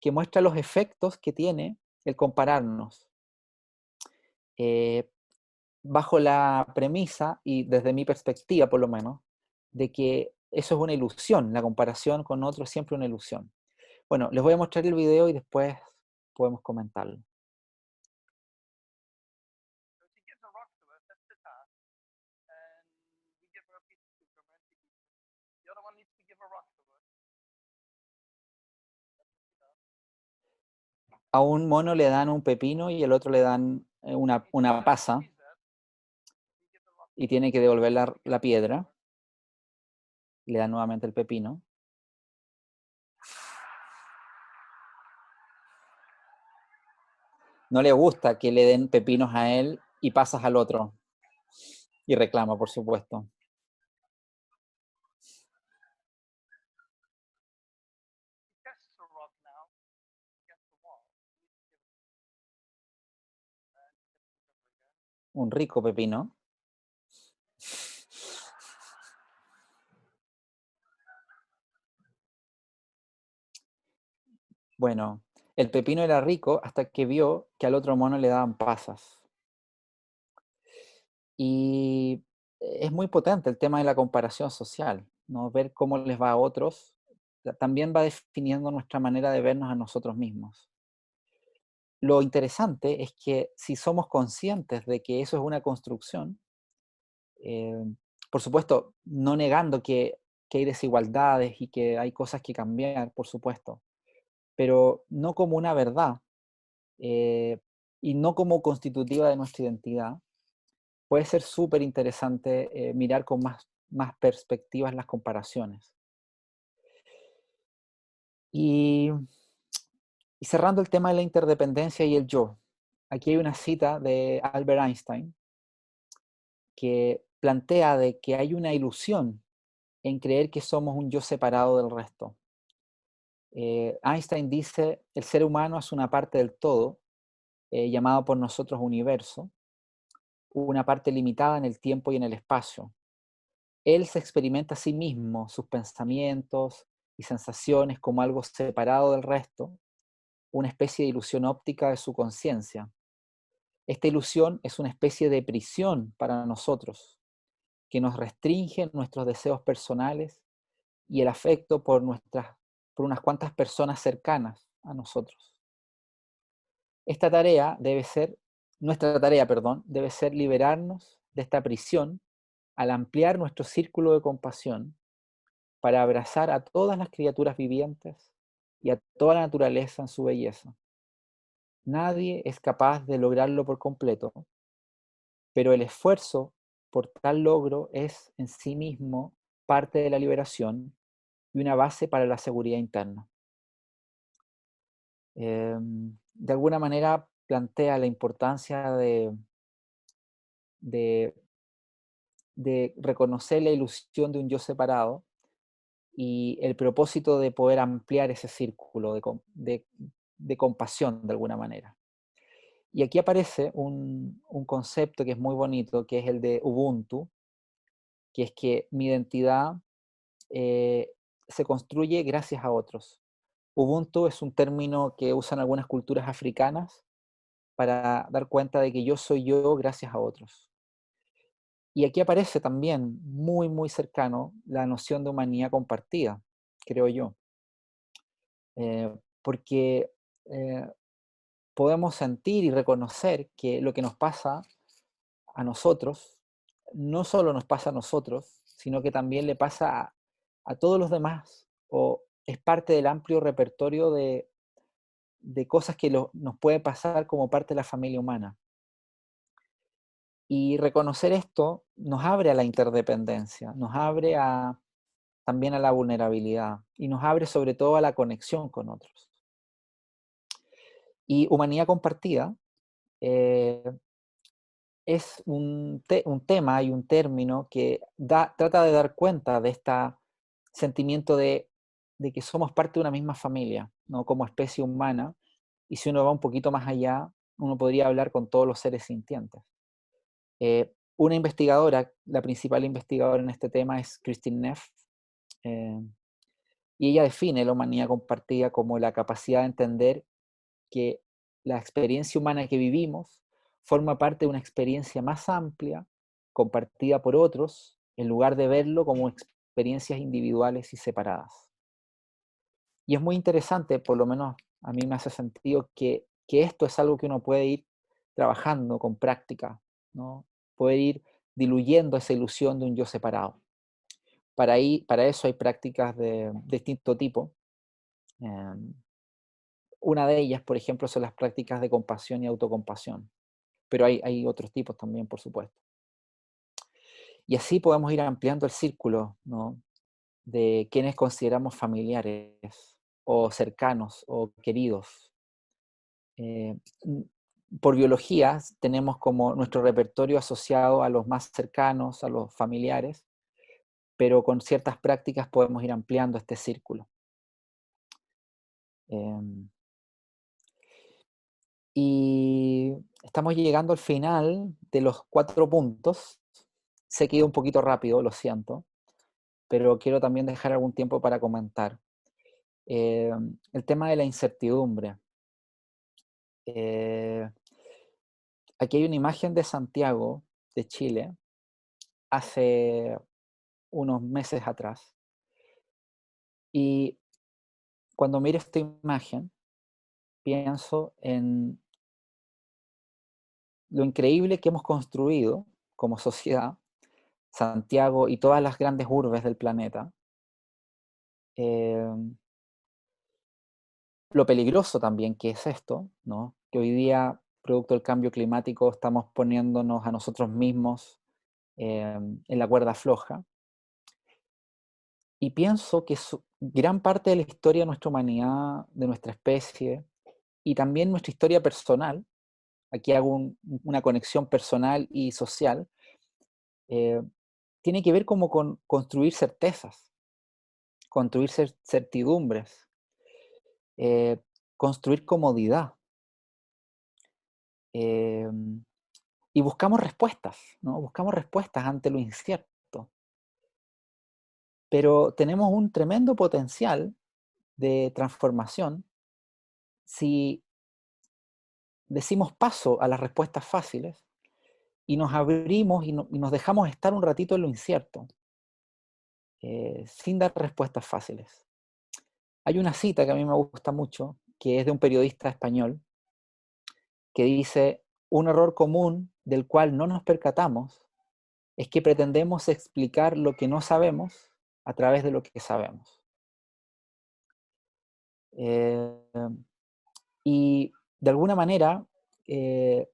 que muestra los efectos que tiene el compararnos, eh, bajo la premisa, y desde mi perspectiva por lo menos, de que eso es una ilusión, la comparación con otros es siempre una ilusión. Bueno, les voy a mostrar el video y después podemos comentarlo. A un mono le dan un pepino y al otro le dan una pasa y tiene que devolver la piedra. Le dan nuevamente el pepino. no le gusta que le den pepinos a él y pasas al otro. Y reclama, por supuesto. Un rico pepino. Bueno, el pepino era rico hasta que vio que al otro mono le daban pasas. Y es muy potente el tema de la comparación social, ¿no? Ver cómo les va a otros también va definiendo nuestra manera de vernos a nosotros mismos. Lo interesante es que si somos conscientes de que eso es una construcción, eh, por supuesto, no negando que hay desigualdades y que hay cosas que cambiar, por supuesto, pero no como una verdad eh, y no como constitutiva de nuestra identidad, puede ser súper interesante mirar con más perspectivas las comparaciones. Y, y cerrando el tema de la interdependencia y el yo, aquí hay una cita de Albert Einstein que plantea de que hay una ilusión en creer que somos un yo separado del resto. Einstein dice, el ser humano es una parte del todo, llamado por nosotros universo, una parte limitada en el tiempo y en el espacio. Él se experimenta a sí mismo, sus pensamientos y sensaciones como algo separado del resto, una especie de ilusión óptica de su conciencia. Esta ilusión es una especie de prisión para nosotros, que nos restringe nuestros deseos personales y el afecto por unas cuantas personas cercanas a nosotros. Esta tarea debe ser, nuestra tarea, perdón, debe ser liberarnos de esta prisión al ampliar nuestro círculo de compasión para abrazar a todas las criaturas vivientes y a toda la naturaleza en su belleza. Nadie es capaz de lograrlo por completo, pero el esfuerzo por tal logro es en sí mismo parte de la liberación y una base para la seguridad interna. De alguna manera plantea la importancia de, de reconocer la ilusión de un yo separado y el propósito de poder ampliar ese círculo de compasión de alguna manera. Y aquí aparece un concepto que es muy bonito, que es el de Ubuntu, que es que mi identidad eh, se construye gracias a otros. Ubuntu es un término que usan algunas culturas africanas para dar cuenta de que yo soy yo gracias a otros. Y aquí aparece también muy, muy cercano la noción de humanidad compartida, creo yo. Porque eh, podemos sentir y reconocer que lo que nos pasa a nosotros, no solo nos pasa a nosotros, sino que también le pasa a todos los demás, o es parte del amplio repertorio de cosas que nos puede pasar como parte de la familia humana. Y reconocer esto nos abre a la interdependencia, nos abre también a la vulnerabilidad y nos abre sobre todo a la conexión con otros. Y humanidad compartida eh, es un tema y un término que trata de dar cuenta de este sentimiento de que somos parte de una misma familia, ¿no? Como especie humana, y si uno va un poquito más allá, uno podría hablar con todos los seres sintientes. Una investigadora, la principal investigadora en este tema es Christine Neff, eh, y ella define la humanidad compartida como la capacidad de entender que la experiencia humana que vivimos forma parte de una experiencia más amplia, compartida por otros, en lugar de verlo como experiencias individuales y separadas. Y es muy interesante, por lo menos a mí me hace sentido, que esto es algo que uno puede ir trabajando con práctica, ¿no? Poder ir diluyendo esa ilusión de un yo separado. Para eso hay prácticas de distinto tipo. Una de ellas, por ejemplo, son las prácticas de compasión y autocompasión, pero hay otros tipos también, por supuesto. Y así podemos ir ampliando el círculo, ¿no? De quienes consideramos familiares o cercanos o queridos. Eh, por biología tenemos como nuestro repertorio asociado a los más cercanos, a los familiares, pero con ciertas prácticas podemos ir ampliando este círculo. Em, y estamos llegando al final de los 4 puntos. Sé que he ido un poquito rápido, lo siento, pero quiero también dejar algún tiempo para comentar. El tema de la incertidumbre. Eh, Aquí hay una imagen de Santiago, de Chile, hace unos meses atrás. Y cuando miro esta imagen, pienso en lo increíble que hemos construido como sociedad, Santiago y todas las grandes urbes del planeta, eh, lo peligroso también que es esto, ¿no? Que hoy día, producto del cambio climático, estamos poniéndonos a nosotros mismos en la cuerda floja. Y pienso que gran parte de la historia de nuestra humanidad, de nuestra especie, y también nuestra historia personal, aquí hago una conexión personal y social, eh, tiene que ver como con construir certezas, construir certidumbres, eh, construir comodidad. eh, y buscamos respuestas, ¿no? Buscamos respuestas ante lo incierto. Pero tenemos un tremendo potencial de transformación si decimos paso a las respuestas fáciles y nos abrimos y nos dejamos estar un ratito en lo incierto, sin dar respuestas fáciles. Hay una cita que a mí me gusta mucho, que es de un periodista español, que dice, un error común del cual no nos percatamos es que pretendemos explicar lo que no sabemos a través de lo que sabemos. Eh, y de alguna manera, eh,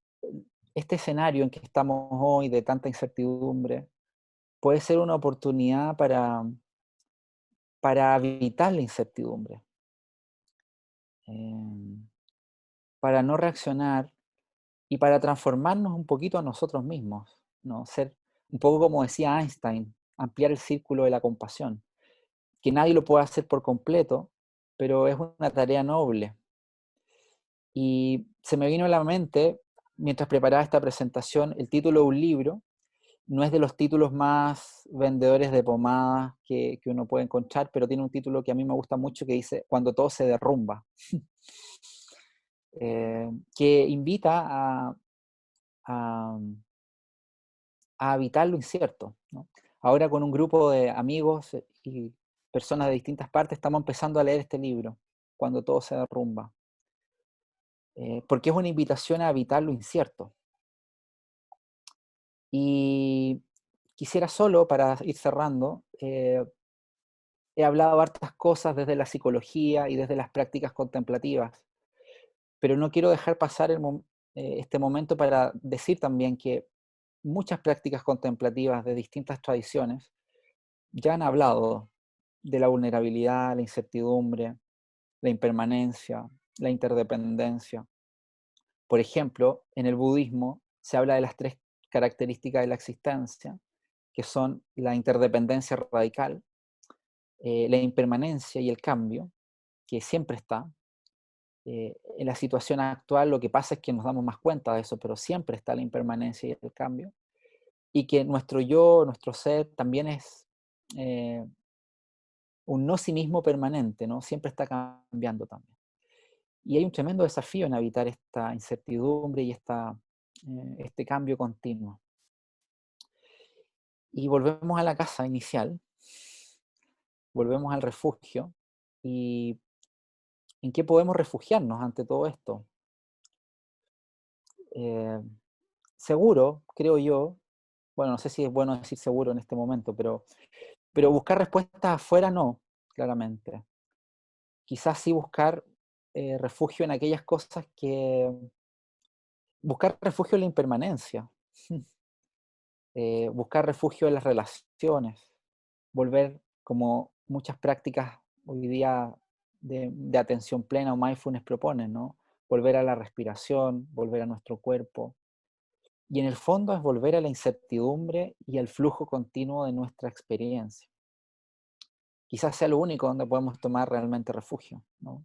este escenario en que estamos hoy de tanta incertidumbre puede ser una oportunidad para evitar la incertidumbre, eh, para no reaccionar y para transformarnos un poquito a nosotros mismos, ¿no? Ser un poco como decía Einstein, ampliar el círculo de la compasión, que nadie lo puede hacer por completo, pero es una tarea noble. Y se me vino a la mente, mientras preparaba esta presentación, el título de un libro. No es de los títulos más vendedores de pomadas que uno puede encontrar, pero tiene un título que a mí me gusta mucho que dice Cuando todo se derrumba, que invita a, a habitar lo incierto, ¿no? Ahora con un grupo de amigos y personas de distintas partes estamos empezando a leer este libro, Cuando todo se derrumba, porque es una invitación a habitar lo incierto. Y quisiera solo, para ir cerrando, he hablado hartas cosas desde la psicología y desde las prácticas contemplativas, pero no quiero dejar pasar este momento para decir también que muchas prácticas contemplativas de distintas tradiciones ya han hablado de la vulnerabilidad, la incertidumbre, la impermanencia, la interdependencia. Por ejemplo, en el budismo se habla de las 3 características de la existencia, que son la interdependencia radical, la impermanencia y el cambio, que siempre está. En la situación actual lo que pasa es que nos damos más cuenta de eso, pero siempre está la impermanencia y el cambio. Y que nuestro yo, nuestro ser, también es eh, un no sí mismo permanente, ¿no? Siempre está cambiando también. Y hay un tremendo desafío en habitar esta incertidumbre y este cambio continuo. Y volvemos a la casa inicial, volvemos al refugio. ¿Y en qué podemos refugiarnos ante todo esto? Eh, Seguro, creo yo, bueno, no sé si es bueno decir seguro en este momento, pero buscar respuestas afuera no, claramente. Quizás sí buscar refugio en aquellas cosas buscar refugio en la impermanencia, buscar refugio en las relaciones, volver como muchas prácticas hoy día de atención plena o mindfulness proponen, ¿no? volver a la respiración, volver a nuestro cuerpo. Y en el fondo es volver a la incertidumbre y al flujo continuo de nuestra experiencia. Quizás sea lo único donde podemos tomar realmente refugio, ¿no?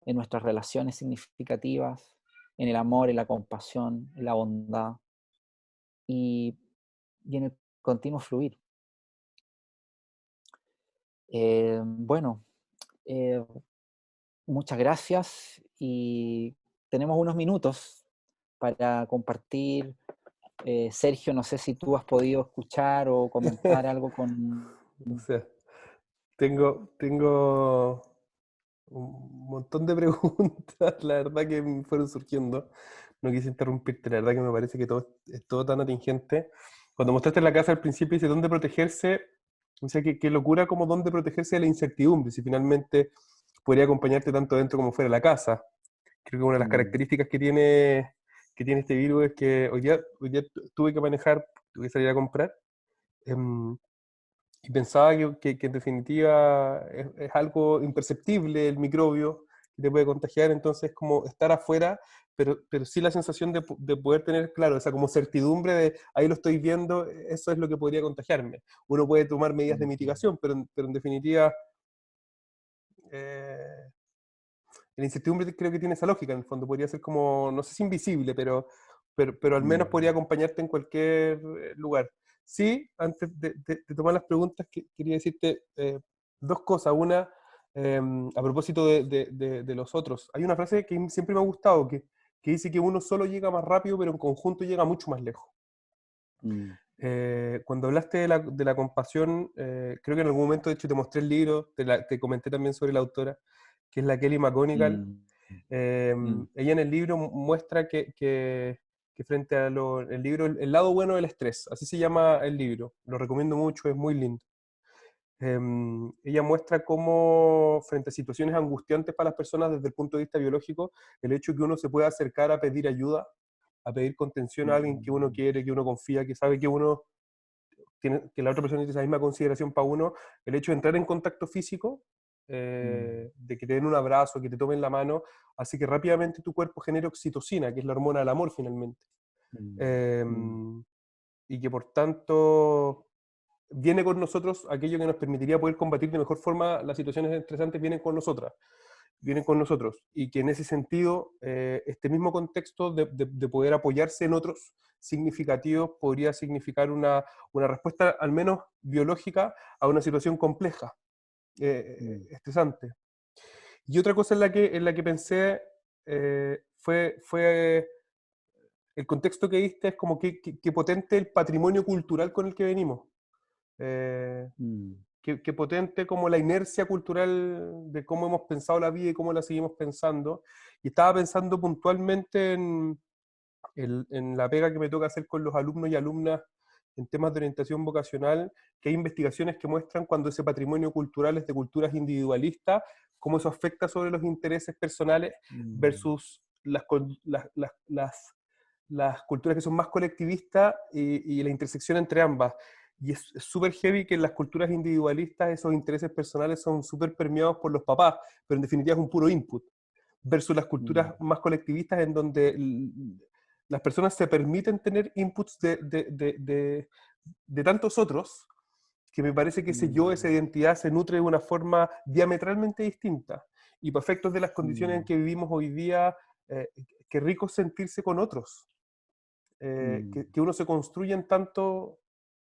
En nuestras relaciones significativas, en el amor, en la compasión, en la bondad y, y en el continuo fluir. Bueno, eh, muchas gracias y tenemos unos minutos para compartir. Sergio, no sé si tú has podido escuchar o comentar algo con... O sea, tengo un montón de preguntas, la verdad que me fueron surgiendo. No quise interrumpirte, la verdad que me parece que todo es todo tan atingente. Cuando mostraste la casa al principio, dice dónde protegerse, o sea, qué locura como dónde protegerse de la incertidumbre, si finalmente podría acompañarte tanto dentro como fuera de la casa. Creo que una de las Mm, características que tiene este virus es que hoy día tuve que manejar, tuve que salir a comprar, em, y pensaba que en definitiva es algo imperceptible el microbio que te puede contagiar, entonces como estar afuera, pero sí la sensación de poder tener, claro, esa como certidumbre de ahí lo estoy viendo, eso es lo que podría contagiarme. Uno puede tomar medidas de mm, mitigación, pero en definitiva eh, la incertidumbre creo que tiene esa lógica, en el fondo podría ser como, no sé si invisible, pero al menos podría mm, acompañarte en cualquier lugar. Sí, antes de tomar las preguntas, quería decirte dos cosas. Una, a propósito de los otros. Hay una frase que siempre me ha gustado, que dice que uno solo llega más rápido, pero en conjunto llega mucho más lejos. mm, Cuando hablaste de la compasión, creo que en algún momento, de hecho, te mostré el libro, te comenté también sobre la autora, que es la Kelly McGonigal. mm, Eh, mm, Ella en el libro muestra que frente a el libro, el lado bueno del estrés, así se llama el libro, lo recomiendo mucho, es muy lindo. Ella muestra cómo frente a situaciones angustiantes para las personas desde el punto de vista biológico, el hecho de que uno se pueda acercar a pedir ayuda, a pedir contención a alguien que uno mm, quiere, que uno confía, que sabe que uno tiene, que la otra persona tiene esa misma consideración para uno, el hecho de entrar en contacto físico, mm, de que te den un abrazo, que te tomen la mano, hace que rápidamente tu cuerpo genere oxitocina, que es la hormona del amor finalmente. mm, Eh, mm, y que por tanto viene con nosotros aquello que nos permitiría poder combatir de mejor forma las situaciones estresantes, vienen con nosotras, vienen con nosotros. Y que en ese sentido, este mismo contexto de poder apoyarse en otros significativos podría significar una respuesta al menos biológica a una situación compleja, mm, estresante. Y otra cosa en la que pensé fue el contexto que diste, es como que potente el patrimonio cultural con el que venimos. Eh, mm, que potente como la inercia cultural de cómo hemos pensado la vida y cómo la seguimos pensando. Y estaba pensando puntualmente en la pega que me toca hacer con los alumnos y alumnas en temas de orientación vocacional, que hay investigaciones que muestran cuando ese patrimonio cultural es de culturas individualistas, cómo eso afecta sobre los intereses personales mm, versus las culturas que son más colectivistas y la intersección entre ambas. Y es súper heavy que en las culturas individualistas esos intereses personales son súper permeados por los papás, pero en definitiva es un puro input, versus las mm, culturas más colectivistas en donde las personas se permiten tener inputs de tantos otros, que me parece que ese yo, esa mm, identidad se nutre de una forma diametralmente distinta. Y para efectos de las condiciones en mm, que vivimos hoy día, qué rico sentirse con otros, mm, que uno se construye en tanto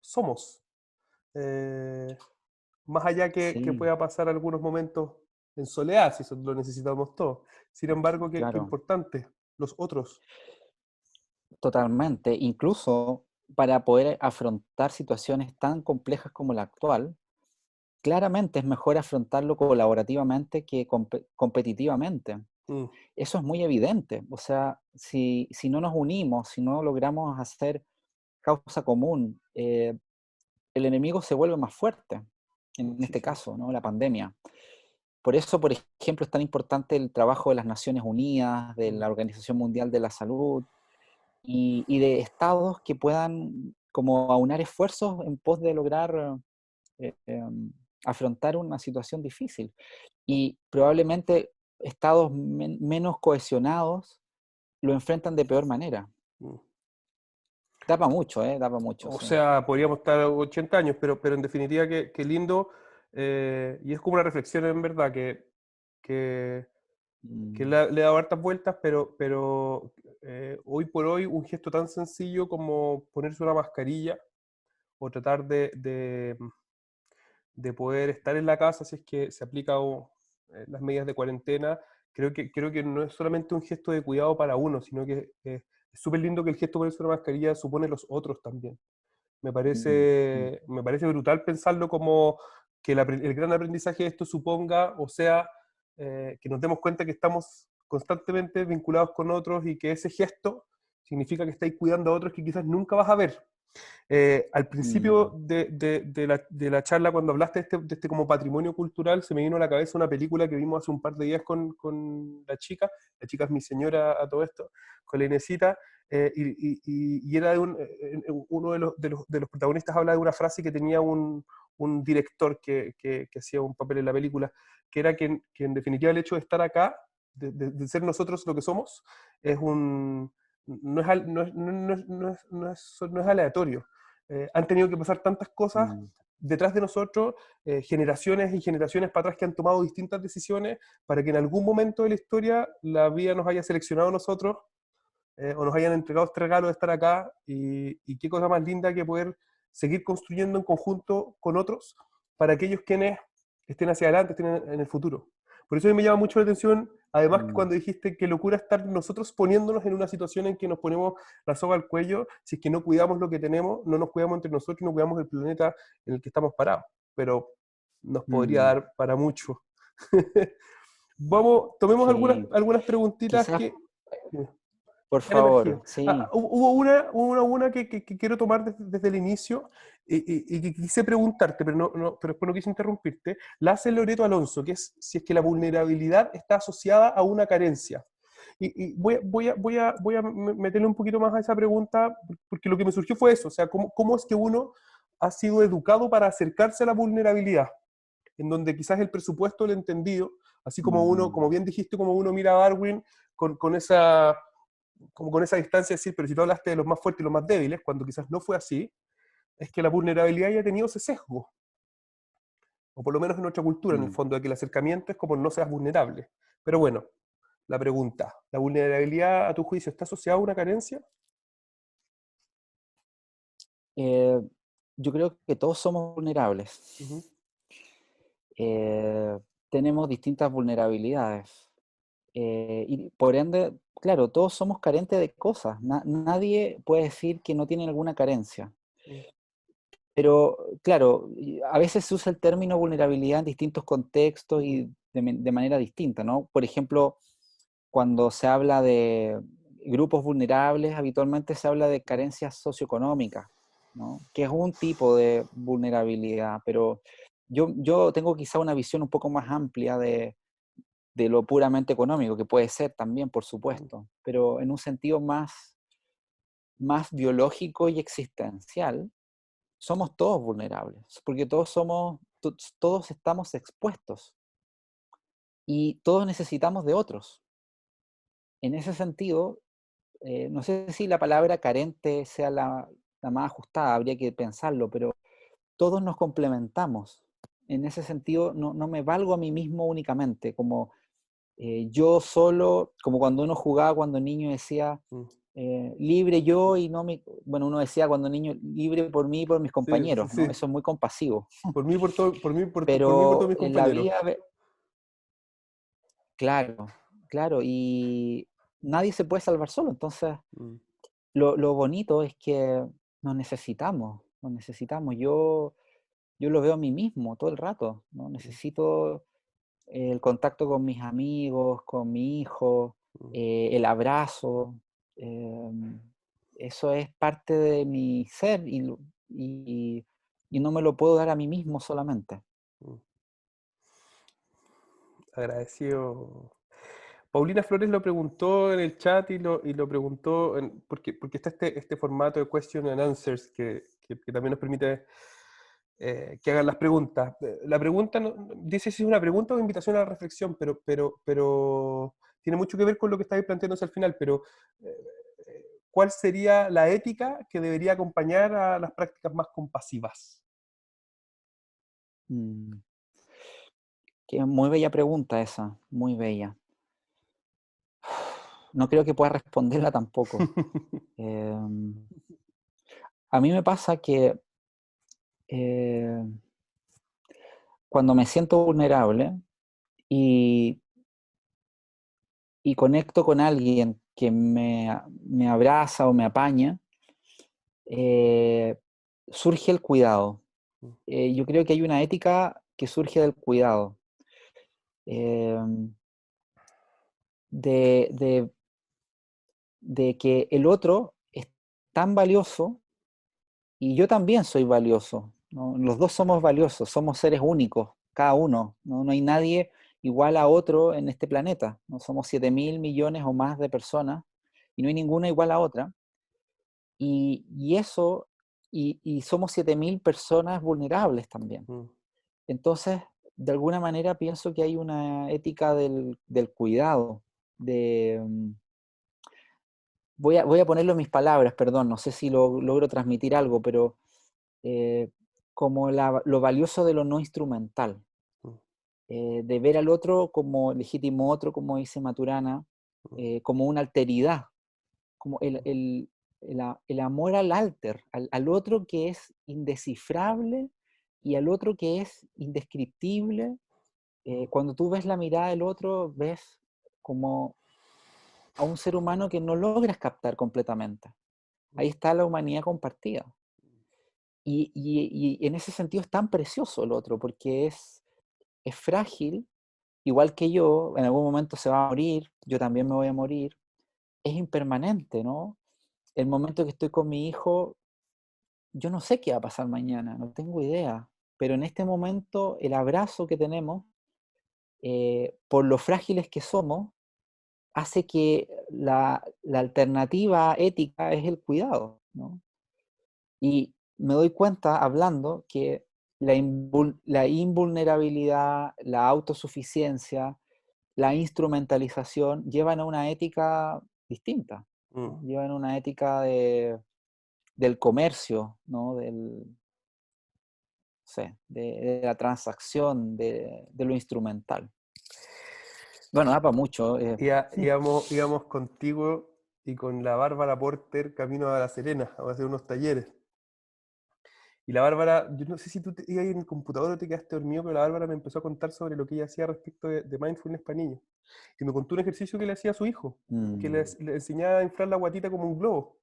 somos, eh, más allá que sí, pueda pasar algunos momentos en soledad, si eso lo necesitamos todos. Sin embargo, qué claro, importante, los otros. totalmente. Incluso para poder afrontar situaciones tan complejas como la actual, claramente es mejor afrontarlo colaborativamente que competitivamente. Mm, Eso es muy evidente. O sea, si no nos unimos, si no logramos hacer causa común, el enemigo se vuelve más fuerte, en este muchísimo. caso, ¿no? La pandemia. Por eso, por ejemplo, es tan importante el trabajo de las Naciones Unidas, de Mm, la Organización Mundial de la Salud y de estados que puedan como aunar esfuerzos en pos de lograr eh, em, afrontar una situación difícil. Y probablemente estados menos cohesionados lo enfrentan de peor manera. Mm. Da para mucho, O sí. sea, podríamos estar 80 años, pero en definitiva, qué lindo. Y es como una reflexión en verdad que, que Mm, le he dado hartas vueltas, pero hoy por hoy un gesto tan sencillo como ponerse una mascarilla o tratar de poder estar en la casa si es que se aplica las medidas de cuarentena, creo que no es solamente un gesto de cuidado para uno, sino que es súper lindo que el gesto de ponerse una mascarilla supone los otros también. mm, mm, Me parece brutal pensarlo como que el gran aprendizaje de esto suponga, o sea, que nos demos cuenta que estamos constantemente vinculados con otros y que ese gesto significa que estáis cuidando a otros que quizás nunca vas a ver. Al principio mm, de la charla, cuando hablaste de este como patrimonio cultural, se me vino a la cabeza una película que vimos hace un par de días con la chica es mi señora a todo esto, con la Inesita, y era uno de los protagonistas habla de una frase que tenía un director que hacía un papel en la película, que era que en definitiva el hecho de estar acá, de ser nosotros lo que somos, es un, no es, no es, no es, no es, no es, no es aleatorio. Han tenido que pasar tantas cosas mm, detrás de nosotros, generaciones y generaciones para atrás que han tomado distintas decisiones para que en algún momento de la historia la vida nos haya seleccionado a nosotros o nos hayan entregado este regalo de estar acá y qué cosa más linda que poder seguir construyendo en conjunto con otros para aquellos quienes estén hacia adelante, estén en el futuro. Por eso a mí me llama mucho la atención, además mm, cuando dijiste que locura estar nosotros poniéndonos en una situación en que nos ponemos la soga al cuello, si es que no cuidamos lo que tenemos, no nos cuidamos entre nosotros y no cuidamos el planeta en el que estamos parados. Pero nos podría mm. dar para mucho. Vamos, tomemos Sí, algunas preguntitas quizás, que por han emergido. favor, sí. Hubo una que quiero tomar desde el inicio y que quise preguntarte, pero después no quise interrumpirte. La hace Loreto Alonso, que es si es que la vulnerabilidad está asociada a una carencia. Y voy a meterle un poquito más a esa pregunta, porque lo que me surgió fue eso, o sea, cómo es que uno ha sido educado para acercarse a la vulnerabilidad? En donde quizás el presupuesto, el entendido, así como uno, Mm, como bien dijiste, como uno mira a Darwin con esa como con esa distancia, decir, pero si tú hablaste de los más fuertes y los más débiles, cuando quizás no fue así, es que la vulnerabilidad ya ha tenido ese sesgo, o por lo menos en nuestra cultura, en el mm. fondo, de que el acercamiento es como no seas vulnerable. Pero bueno, la pregunta, ¿la vulnerabilidad a tu juicio está asociada a una carencia? Eh, yo creo que todos somos vulnerables. Ujú, Eh, tenemos distintas vulnerabilidades. Y por ende, claro, todos somos carentes de cosas. Nadie puede decir que no tiene alguna carencia. mm, Pero, claro, a veces se usa el término vulnerabilidad en distintos contextos mm, y de manera distinta, ¿no? Por ejemplo, cuando se habla de grupos vulnerables, habitualmente se habla de carencias socioeconómicas, ¿no? Que es un tipo de vulnerabilidad, pero yo tengo quizá una visión un poco más amplia de lo puramente económico, que puede ser también, por mm, supuesto, pero en un sentido más biológico y existencial, somos todos vulnerables, porque todos estamos expuestos y todos necesitamos de otros. En ese sentido, no sé si la palabra carente sea la más ajustada, habría que pensarlo, pero todos nos complementamos. En ese sentido, no me valgo a mí mismo únicamente, como yo solo, como cuando uno jugaba cuando niño decía, mm. libre yo y no mi, bueno, uno decía cuando niño, libre por mí y por mis Sí, sí, compañeros, ¿no? sí. Eso es muy compasivo, Por mí, por mí, por todos pero mis en la compañeros. vida, claro, claro, y nadie se puede salvar solo, entonces Mm, lo bonito es que nos necesitamos, nos necesitamos. Yo lo veo a mí mismo todo el rato, ¿no? mm, Necesito el contacto con mis amigos, con mi hijo, mm, el abrazo, em, eso es parte de mi ser y no me lo puedo dar a mí mismo solamente. mm. Agradecido. Paulina Flores lo preguntó en el chat y lo preguntó porque está este formato de question and answers que también nos permite que hagan las preguntas. La pregunta, dice si es una pregunta o invitación a la reflexión, pero tiene mucho que ver con lo que estáis planteándose al final, pero ¿cuál sería la ética que debería acompañar a las prácticas más compasivas? Mm, qué muy bella pregunta esa, muy bella. No creo que pueda responderla tampoco. Em, a mí me pasa que eh, cuando me siento vulnerable y, y conecto con alguien que me abraza o me apaña, eh, surge el cuidado. Yo creo que hay una ética que surge del cuidado, em, de, de- de que el otro es tan valioso y yo también soy valioso, ¿no? Los dos somos valiosos, somos seres únicos, cada uno, ¿no? No hay nadie igual a otro en este planeta, ¿no? Somos 7.000 millones o más de personas y no hay ninguna igual a otra. Y eso, y somos 7.000 personas vulnerables también. Mm, Entonces, de alguna manera pienso que hay una ética del cuidado, de, voy a ponerlo en mis palabras, perdón, no sé si logro transmitir algo, pero eh, como lo valioso de lo no instrumental, mm, de ver al otro como legítimo otro, como dice Maturana, mm, como una alteridad, como mm, el amor al alter, al otro que es indescifrable y al otro que es indescriptible. Cuando tú ves la mirada del otro, ves como a un ser humano que no logras captar completamente. Ahí está la humanidad compartida. Y en ese sentido es tan precioso el otro, porque es frágil, igual que yo, en algún momento se va a morir, yo también me voy a morir, es impermanente, ¿no? El momento que estoy con mi hijo, yo no sé qué va a pasar mañana, no tengo idea, pero en este momento el abrazo que tenemos, por lo frágiles que somos, hace que la alternativa ética es el cuidado, ¿no? Y me doy cuenta, hablando, que la invulnerabilidad, la autosuficiencia, la instrumentalización llevan a una ética distinta, mm. ¿no? Llevan a una ética del comercio, ¿no? No sé, de la transacción, de lo instrumental. Bueno, da para mucho. Íbamos contigo y con la Bárbara Porter camino a La Serena a hacer unos talleres. Y la Bárbara, yo no sé si tú ibas en el computador o te quedaste dormido, pero la Bárbara me empezó a contar sobre lo que ella hacía respecto de mindfulness para niños. Y me contó un ejercicio que le hacía a su hijo, que Mm, le enseñaba a inflar la guatita como un globo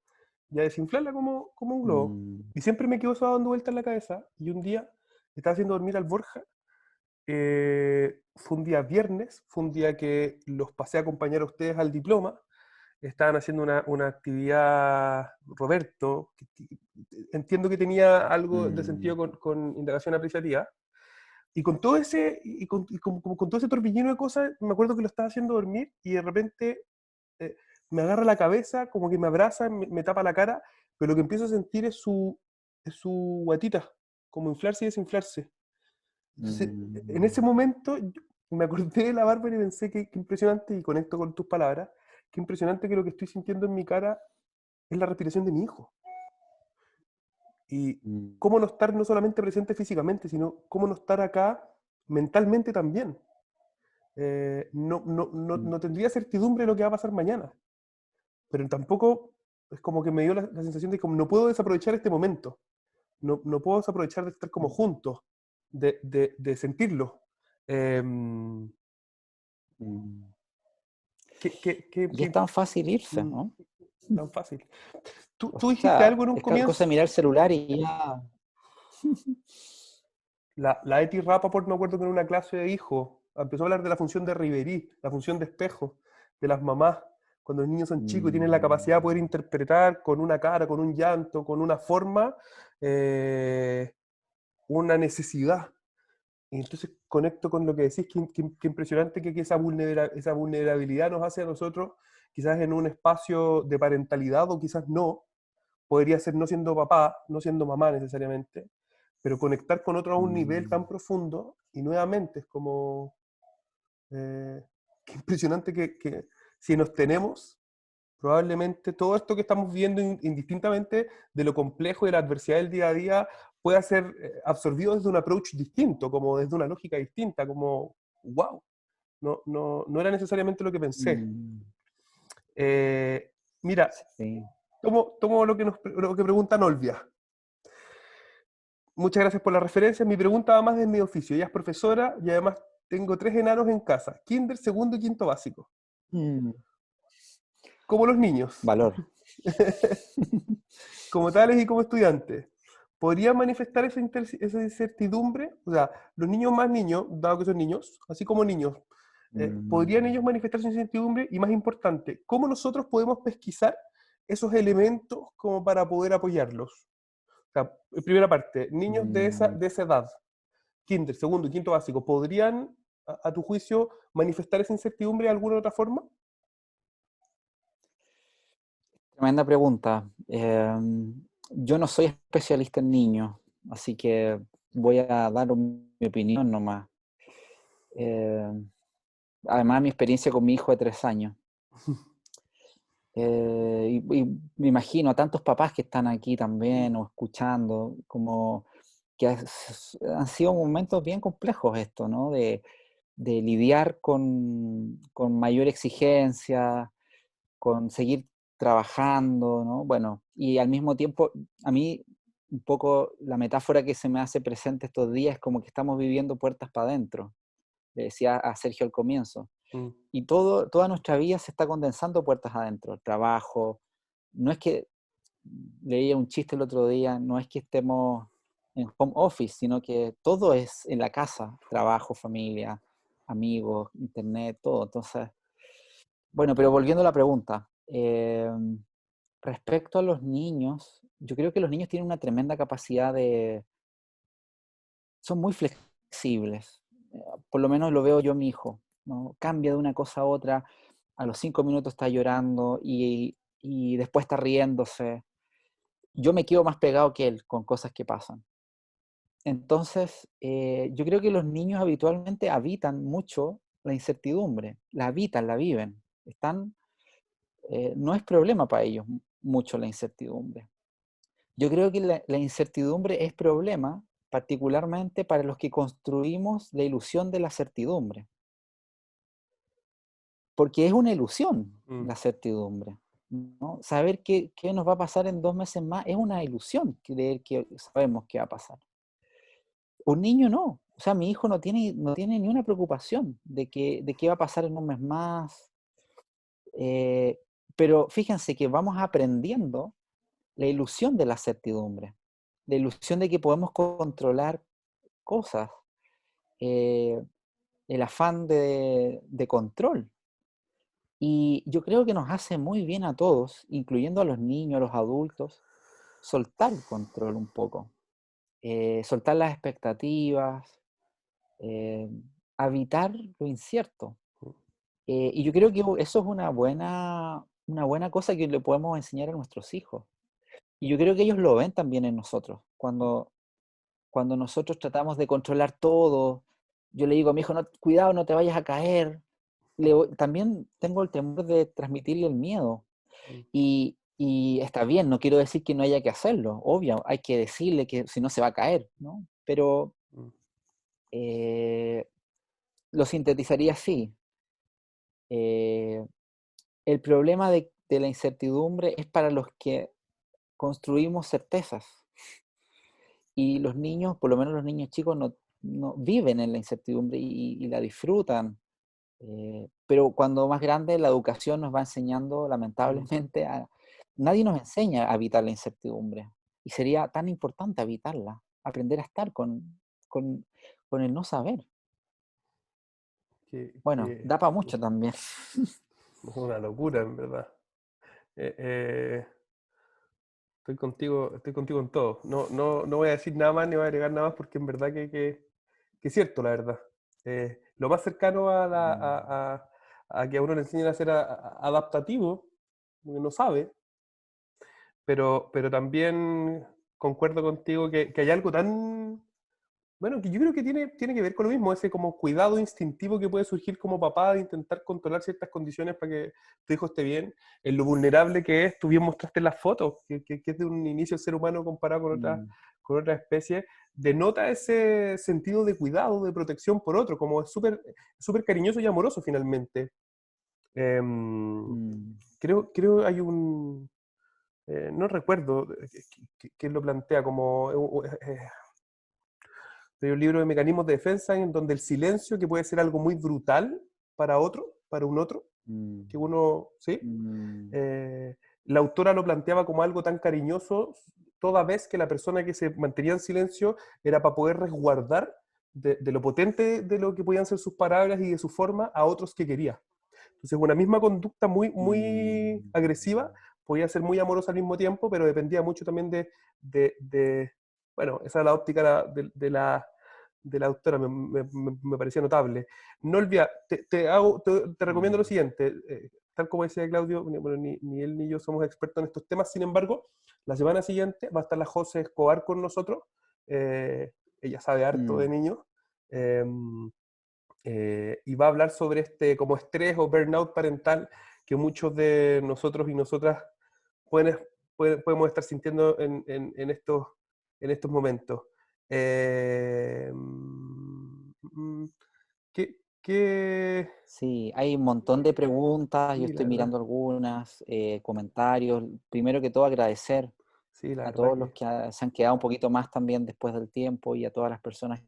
y a desinflarla como un globo. mm, Y siempre me quedó eso dando vueltas en la cabeza. Y un día estaba haciendo dormir al Borja. Fue un día viernes, fue un día que los pasé a acompañar a ustedes al diploma. Estaban haciendo una actividad, Roberto, entiendo que tenía algo de sentido mm, con indagación apreciativa, y con todo ese, con todo ese torbellino de cosas, me acuerdo que lo estaba haciendo dormir y de repente eh, me agarra la cabeza, como que me abraza, me tapa la cara, pero lo que empiezo a sentir es su guatita, como inflarse y desinflarse. Entonces, en ese mm, momento me acordé de la Bárbara y pensé que impresionante, y conecto con tus palabras, qué impresionante que lo que estoy sintiendo en mi cara es la respiración de mi hijo. Y mm, cómo no estar no solamente presente físicamente, sino cómo no estar acá mentalmente también. mm, No tendría certidumbre de lo que va a pasar mañana, pero tampoco es como que me dio la sensación de que no puedo desaprovechar este momento, no puedo desaprovechar de estar como mm, juntos, de sentirlo. Eh, mm. Y es qué tan fácil irse, mm, ¿no? tan fácil. O Tú dijiste sea, algo en un es cosa comienzo, de mirar el celular y ya. la Eti Rappaport, me acuerdo que en una clase de hijo empezó a hablar de la función de Ribery, la función de espejo, de las mamás, cuando los niños son chicos y tienen la capacidad de poder Mm, interpretar con una cara, con un llanto, con una forma, eh, una necesidad. Y entonces conecto con lo que decís, que impresionante que esa vulnerabilidad nos hace a nosotros, quizás en un espacio de parentalidad o quizás no, podría ser no siendo papá, no siendo mamá necesariamente, pero conectar con otro a un nivel Mm, tan profundo, y nuevamente es como, eh, qué impresionante que si nos tenemos, probablemente todo esto que estamos viendo indistintamente de lo complejo y de la adversidad del día a día pueda ser absorbido desde un approach distinto, como desde una lógica distinta, como, wow, no era necesariamente lo que pensé. mm, Eh, Mira, sí. tomo lo que pregunta Nolvia. Muchas gracias por la referencia. Mi pregunta va más de mi oficio. Ella es profesora y además tengo 3 enanos en casa, kinder, segundo y quinto básico, Mm, como los niños, valor. como tales y como estudiantes. ¿Podrían manifestar esa incertidumbre? O sea, los niños más niños, dado que son niños, así como niños, ¿podrían Mm, ellos manifestar su incertidumbre? Y más importante, ¿cómo nosotros podemos pesquisar esos elementos como para poder apoyarlos? O sea, primera parte, niños mm. de esa edad, kinder, segundo y quinto básico, ¿podrían, a tu juicio, manifestar esa incertidumbre de alguna otra forma? Tremenda pregunta. Yo no soy especialista en niños, así que voy a dar mi opinión nomás. Eh, Además, mi experiencia con mi hijo de 3 años. Y me imagino a tantos papás que están aquí también o escuchando, como que han sido momentos bien complejos esto, ¿no? De lidiar con mayor exigencia, con seguir trabajando, ¿no? Bueno, y al mismo tiempo, a mí un poco la metáfora que se me hace presente estos días es como que estamos viviendo puertas para adentro, le decía a Sergio al comienzo. Mm, Y toda nuestra vida se está condensando puertas adentro, el trabajo. No es que, leía un chiste el otro día, no es que estemos en home office, sino que todo es en la casa, trabajo, familia, amigos, internet, todo. Entonces, bueno, pero volviendo a la pregunta, respecto a los niños, yo creo que los niños tienen una tremenda capacidad son muy flexibles. Por lo menos lo veo yo en mi hijo, ¿no? Cambia de una cosa a otra, a los 5 minutos está llorando y después está riéndose. Yo me quedo más pegado que él con cosas que pasan. Entonces, yo creo que los niños habitualmente habitan mucho la incertidumbre, la habitan, la viven. No es problema para ellos mucho la incertidumbre. Yo creo que la incertidumbre es problema, particularmente para los que construimos la ilusión de la certidumbre, porque es una ilusión mm, la certidumbre, ¿no? Saber qué nos va a pasar en 2 meses más es una ilusión, creer que sabemos qué va a pasar. Un niño no, o sea, mi hijo no tiene ni una preocupación de qué va a pasar en un mes más, eh, pero fíjense que vamos aprendiendo la ilusión de la certidumbre, la ilusión de que podemos controlar cosas, eh, el afán de control. Y yo creo que nos hace muy bien a todos, incluyendo a los niños, a los adultos, soltar el control un poco, soltar las expectativas, eh, habitar lo incierto. Y yo creo que eso es una buena cosa que le podemos enseñar a nuestros hijos. Y yo creo que ellos lo ven también en nosotros. Cuando nosotros tratamos de controlar todo, yo le digo a mi hijo, no, cuidado, no te vayas a caer. También tengo el temor de transmitirle el miedo. mm, Y está bien, no quiero decir que no haya que hacerlo, obvio, hay que decirle que si no se va a caer, ¿no? Pero mm, eh, lo sintetizaría así. eh, el problema de la incertidumbre es para los que construimos certezas. Y los niños, por lo menos los niños chicos, no viven en la incertidumbre y la disfrutan. Pero cuando más grande, la educación nos va enseñando, mm. lamentablemente, nadie nos enseña a evitar la incertidumbre. Y sería tan importante evitarla, aprender a estar con, con el no saber. Bueno, Que da para mucho también. es una locura, en verdad. Eh, eh, estoy contigo en todo. No voy a decir nada más ni voy a agregar nada más porque en verdad que es cierto, la verdad. Lo más cercano a que a uno le enseñen a ser adaptativo, porque no sabe, pero también concuerdo contigo que hay algo tan, bueno, que yo creo que tiene que ver con lo mismo, ese como cuidado instintivo que puede surgir como papá de intentar controlar ciertas condiciones para que tu hijo esté bien, en lo vulnerable que es. Tú bien mostraste las fotos, que es de un inicio el ser humano comparado Mm, con otras especies, denota ese sentido de cuidado, de protección por otro, como es súper cariñoso y amoroso finalmente. Em, mm, creo hay no recuerdo quién lo plantea como hay un libro de mecanismos de defensa en donde el silencio, que puede ser algo muy brutal para un otro, mm, que uno, ¿sí? mm, Eh, la autora lo planteaba como algo tan cariñoso, toda vez que la persona que se mantenía en silencio era para poder resguardar de lo potente de lo que podían ser sus palabras y de su forma a otros que quería. Entonces, una misma conducta muy mm, agresiva podía ser muy amorosa al mismo tiempo, pero dependía mucho también bueno, esa es la óptica de la autora, me parecía notable. No olvida, te recomiendo lo mm. siguiente, tal como decía Claudio, bueno, ni él ni yo somos expertos en estos temas, sin embargo, la semana siguiente va a estar la José Escobar con nosotros, eh, ella sabe harto de Mm. niños, eh, y va a hablar sobre este como estrés o burnout parental que muchos de nosotros y nosotras pueden, podemos estar sintiendo en estos momentos. Eh, mm, ¿qué? Sí, hay un montón de preguntas, yo Sí, la estoy verdad, mirando algunas, comentarios. Primero que todo, agradecer sí, la a verdad todos que los que se han quedado un poquito más también después del tiempo y a todas las personas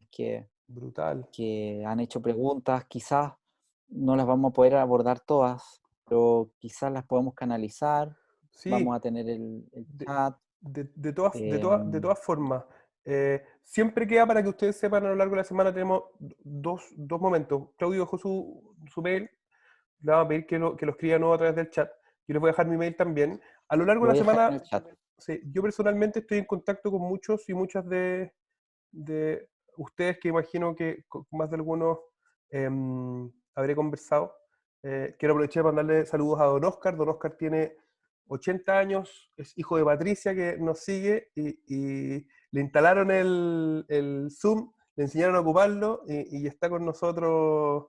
brutal. que han hecho preguntas. Quizás no las vamos a poder abordar todas, pero quizás las podemos canalizar. Vamos Sí, a tener el de, chat. de em, todas formas, siempre queda para que ustedes sepan a lo largo de la semana, tenemos dos momentos. Claudio dejó su mail, le vamos a pedir que lo escriba de nuevo a través del chat. Yo les voy a dejar mi mail también. A lo largo lo de la voy a dejar en semana, el chat. sí, yo personalmente estoy en contacto con muchos y muchas de ustedes que imagino que con más de algunos habré conversado. Quiero aprovechar para mandarle saludos a Don Oscar. Don Oscar tiene 80 años, es hijo de Patricia que nos sigue y le instalaron el Zoom, le enseñaron a ocuparlo y está con nosotros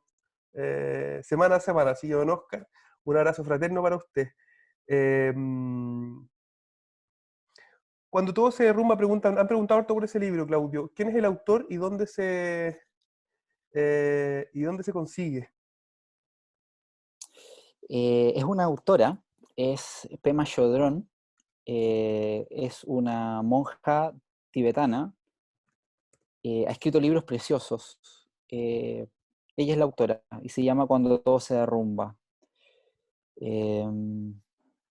semana a semana. Así que Don Oscar, un abrazo fraterno para usted. Eh, Cuando todo se derrumba, han preguntado harto por ese libro, Claudio. ¿Quién es el autor y dónde se consigue? Es una autora, es Pema Chodron, es una monja tibetana, ha escrito libros preciosos. eh, Ella es la autora y se llama Cuando todo se derrumba. Em,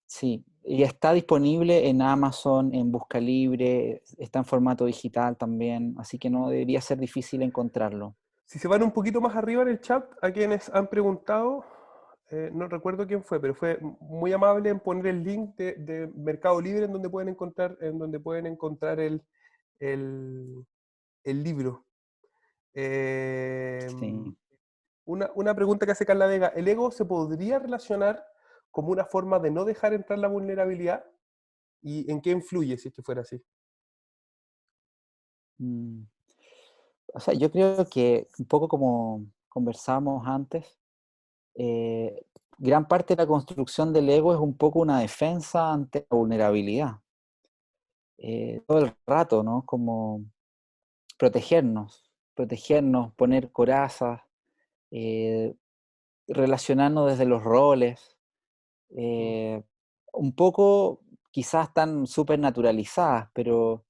sí, y está disponible en Amazon, en Busca Libre, está en formato digital también, así que no debería ser difícil encontrarlo. Si se van un poquito más arriba en el chat, a quienes han preguntado, no recuerdo quién fue, pero fue muy amable en poner el link de Mercado Libre en donde pueden encontrar el, el libro. Eh, Sí. una pregunta que hace Carla Vega, ¿el ego se podría relacionar como una forma de no dejar entrar la vulnerabilidad? ¿Y en qué influye si esto fuera así? Mm. O sea, yo creo que un poco como conversamos antes, gran parte de la construcción del ego es un poco una defensa ante la vulnerabilidad. Todo el rato, ¿no? Como protegernos, poner corazas, eh, relacionarnos desde los roles, Mm. eh, un poco quizás están súper naturalizadas, pero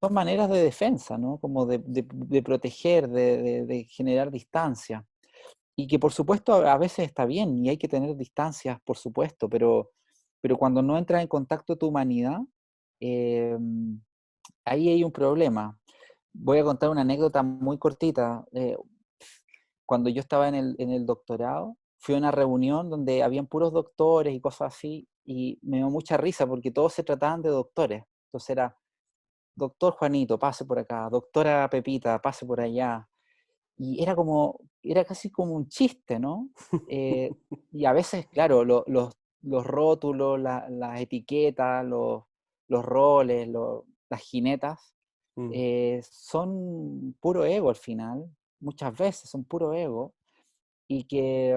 son maneras de defensa, ¿no? Como de proteger, de generar distancia. Y que por supuesto a veces está bien y hay que tener distancias, por supuesto, pero cuando no entra en contacto tu humanidad, eh, ahí hay un problema. Voy a contar una anécdota muy cortita. Cuando yo estaba en el doctorado, fui a una reunión donde habían puros doctores y cosas así, y me dio mucha risa porque todos se trataban de doctores. Entonces era, doctor Juanito, pase por acá, doctora Pepita, pase por allá. Y era como, era casi como un chiste, ¿no? Y a veces, claro, los rótulos, las etiquetas, los roles, las jinetas, mm, son puro ego al final, muchas veces son puro ego, y que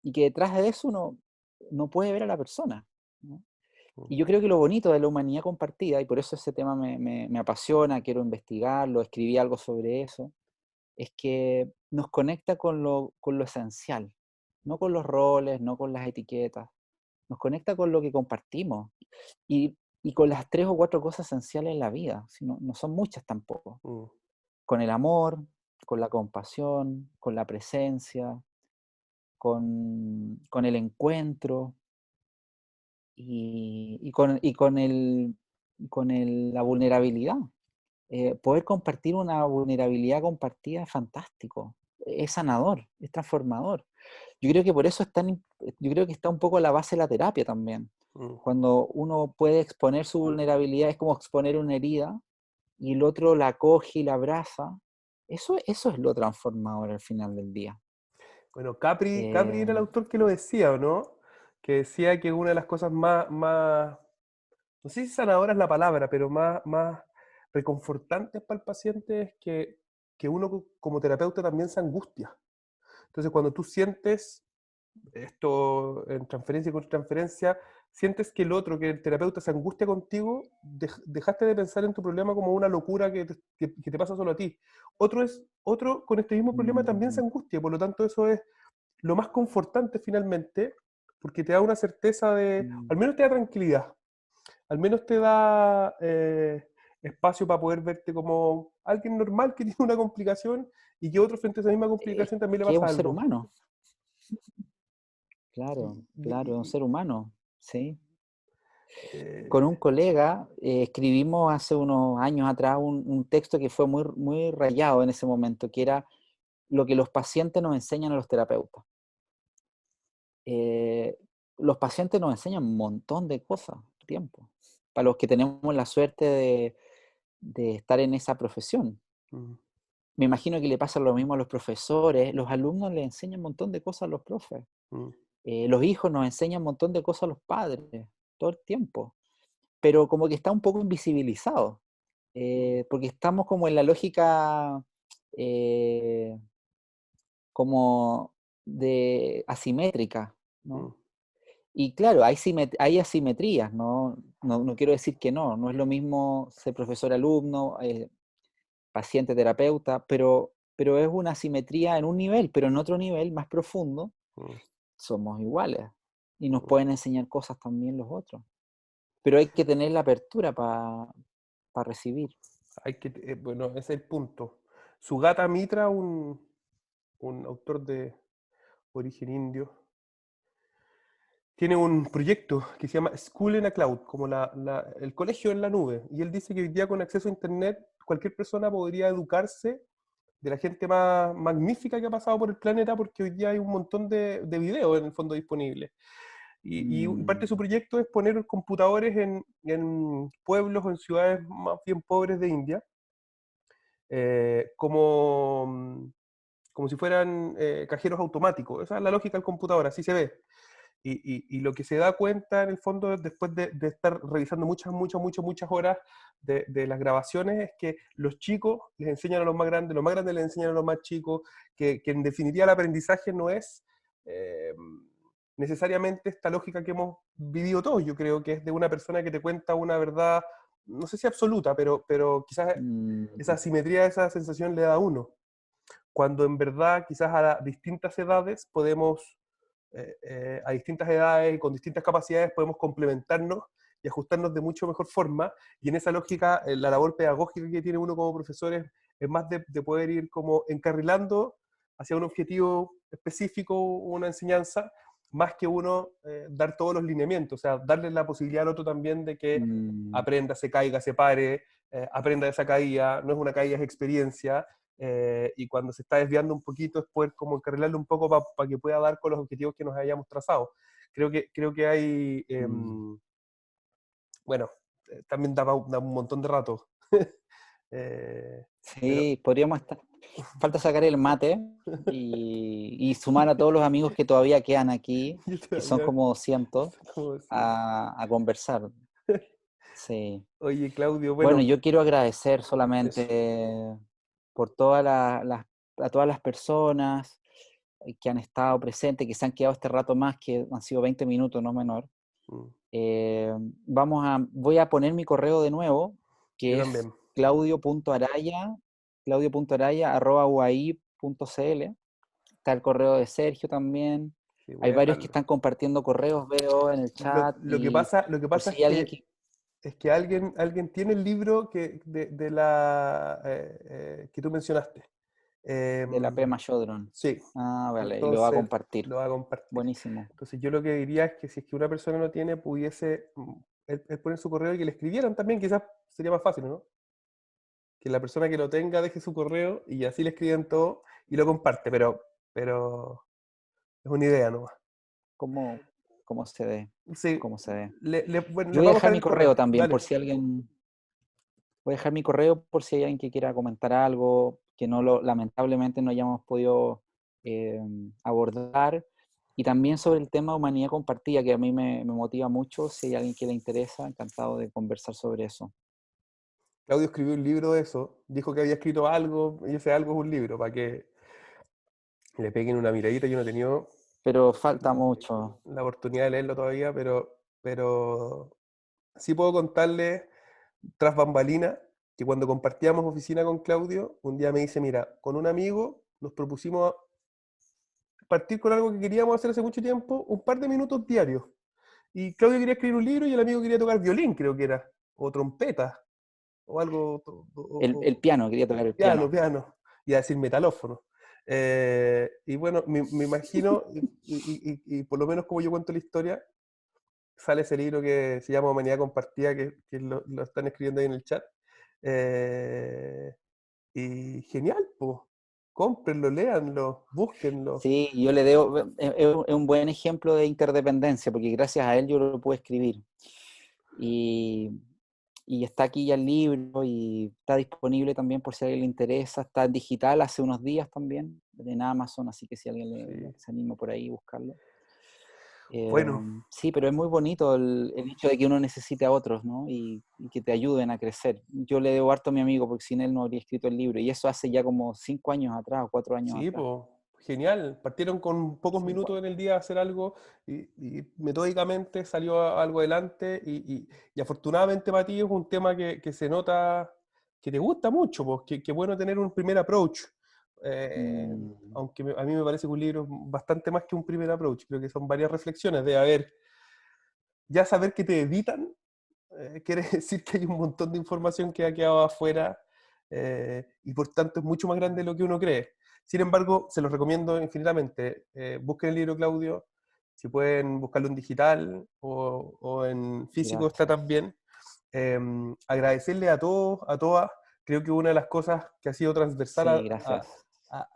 detrás de eso uno no puede ver a la persona, ¿no? mm, Y yo creo que lo bonito de la humanidad compartida, y por eso ese tema me apasiona, quiero investigarlo, escribí algo sobre eso, es que nos conecta con lo esencial, no con los roles, no con las etiquetas, nos conecta con lo que compartimos y con las 3 o 4 cosas esenciales en la vida, si no, no son muchas tampoco, mm. con el amor, con la compasión, con la presencia, con el encuentro y con la vulnerabilidad. Poder compartir una vulnerabilidad compartida es fantástico, es sanador, es transformador. Yo creo que por eso yo creo que está un poco a la base de la terapia también. Mm. Cuando uno puede exponer su vulnerabilidad, es como exponer una herida y el otro la coge y la abraza. Eso es lo transformador al final del día. Bueno, Capri Eh, era el autor que lo decía, ¿o no? Que decía que una de las cosas más, no sé si sanadora es la palabra, pero más reconfortantes para el paciente es que uno como terapeuta también se angustia. Entonces, cuando tú sientes esto en transferencia y contratransferencia, sientes que el otro, que el terapeuta se angustia contigo, dejaste de pensar en tu problema como una locura que te pasa solo a ti. Otro con este mismo problema también se mm, angustia, por lo tanto eso es lo más confortante finalmente, porque te da una certeza al mm, menos te da tranquilidad, al menos te da espacio para poder verte como alguien normal que tiene una complicación y que otro frente a esa misma es complicación también le que es pasa un ser algo. humano, Y, claro, y- claro, es un y- ser humano, ¿sí? Con un eh, colega escribimos hace unos años atrás un texto que fue muy, muy rayado en ese momento, que era lo que los pacientes nos enseñan a los terapeutas. Eh, los pacientes nos enseñan un montón de cosas, tiempo, para los que tenemos la suerte de estar en esa profesión. mm, Me imagino que le pasa lo mismo a los profesores, los alumnos le enseñan un montón de cosas a los profes, mm, los hijos nos enseñan un montón de cosas a los padres, todo el tiempo, pero como que está un poco invisibilizado, mm, porque estamos como en la lógica eh, como de asimétrica, mm, ¿no? Y claro, hay asimetrías, ¿no? No quiero decir que no es lo mismo ser profesor-alumno, paciente-terapeuta, pero es una asimetría en un nivel, pero en otro nivel más profundo mm, somos iguales y nos mm. pueden enseñar cosas también los otros, pero hay que tener la apertura para recibir. Bueno, ese es el punto. Sugata Mitra, un autor de origen indio, tiene un proyecto que se llama School in a Cloud, como el colegio en la nube. Y él dice que hoy día con acceso a Internet cualquier persona podría educarse de la gente más magnífica que ha pasado por el planeta, porque hoy día hay un montón de videos en el fondo disponibles. Y parte de su Mm, proyecto es poner computadores en pueblos o en ciudades más bien pobres de India, como si fueran cajeros automáticos. Esa es la lógica del computador, así se ve. Y lo que se da cuenta en el fondo, después de estar revisando muchas horas de las grabaciones, es que los chicos les enseñan a los más grandes les enseñan a los más chicos, que en definitiva el aprendizaje no es eh, necesariamente esta lógica que hemos vivido todos. Yo creo que es de una persona que te cuenta una verdad, no sé si absoluta, pero quizás esa mm, simetría, esa sensación le da a uno. Cuando en verdad quizás distintas edades podemos a distintas edades y con distintas capacidades podemos complementarnos y ajustarnos de mucho mejor forma. Y en esa lógica, la labor pedagógica que tiene uno como profesor es más de poder ir como encarrilando hacia un objetivo específico, una enseñanza, más que uno dar todos los lineamientos, o sea, darle la posibilidad al otro también de que mm, aprenda, se caiga, se pare, aprenda de esa caída, no es una caída, es experiencia, y cuando se está desviando un poquito es poder como encarrilarle un poco para que pueda dar con los objetivos que nos hayamos trazado. Creo que hay, mm. bueno, también da un montón de rato, eh, pero Sí, podríamos estar. Falta sacar el mate y sumar a todos los amigos que todavía quedan aquí, yo que son todavía, como 200, como decía, a conversar. Sí. Oye, Claudio, Bueno, bueno, yo quiero agradecer eso. solamente por todas a todas las personas que han estado presentes, que se han quedado este rato más, que han sido 20 minutos, no menor. Mm, Eh, voy a poner mi correo de nuevo, yo que es también. claudio.araya@uai.cl. Está el correo de Sergio también. Sí, voy Hay a varios que dejarlo. están compartiendo correos, veo en el chat, y Lo que por pasa si hay alguien es que alguien tiene el libro de la que tú mencionaste. de la Em, Pema Chodron. sí, Ah, vale, y lo va a entonces compartir. lo va a compartir. Buenísimo. Entonces yo lo que diría es que si es que una persona no tiene, pudiese él poner su correo y que le escribieran también, quizás sería más fácil, ¿no? Que la persona que lo tenga deje su correo y así le escriben todo y lo comparte, pero es una idea nomás. ¿Cómo, cómo se ve? Sí, ¿Cómo se ve? bueno, Yo les voy a vamos a dejar dejar mi el correo correo. también, por Dale. si alguien, voy a dejar mi correo por si hay alguien que quiera comentar algo que lamentablemente no hayamos podido eh, abordar. Y también sobre el tema de humanidad compartida, que a mí me motiva mucho. Si hay alguien que le interesa, encantado de conversar sobre eso. Claudio escribió un libro de eso, dijo que había escrito algo, y ese algo es un libro, para que le peguen una miradita. Yo no he tenido Pero falta mucho. la oportunidad de leerlo todavía, pero sí puedo contarle, tras bambalina, que cuando compartíamos oficina con Claudio, un día me dice, mira, con un amigo nos propusimos partir con algo que queríamos hacer hace mucho tiempo, un par de minutos diarios. Y Claudio quería escribir un libro y el amigo quería tocar violín, creo que era, o trompeta, o algo, El piano, quería tocar el piano, piano. piano, y a decir metalófono. Y bueno, me imagino, y por lo menos como yo cuento la historia, sale ese libro que se llama Humanidad Compartida, que lo están escribiendo ahí en el chat. Eh, y genial, pues. Cómprenlo, léanlo, búsquenlo. Sí, yo le debo, es un buen ejemplo de interdependencia, porque gracias a él yo lo pude escribir. Y, y está aquí ya el libro y está disponible también por si a alguien le interesa. Está en digital hace unos días también en Amazon, así que si alguien Sí. se anima por ahí, buscarlo. Bueno, Sí, pero es muy bonito el hecho de que uno necesite a otros, ¿no? Y que te ayuden a crecer. Yo le debo harto a mi amigo porque sin él no habría escrito el libro. Y eso hace ya como 5 años atrás o 4 años sí, atrás. pues, genial. Partieron con pocos Sí, minutos en el día a hacer algo y metódicamente salió algo adelante y afortunadamente para ti es un tema que se nota que te gusta mucho, pues, que bueno tener un primer approach. mm, Aunque a mí me parece que un libro es bastante más que un primer approach, creo que son varias reflexiones de, a ver, ya saber que te editan quiere decir que hay un montón de información que ha quedado afuera y por tanto es mucho más grande de lo que uno cree. Sin embargo, se los recomiendo infinitamente. Busquen el libro Claudio, si pueden buscarlo en digital o en físico está gracias. también. Agradecerle a todos, a todas. Creo que una de las cosas que ha sido transversal Sí, gracias. a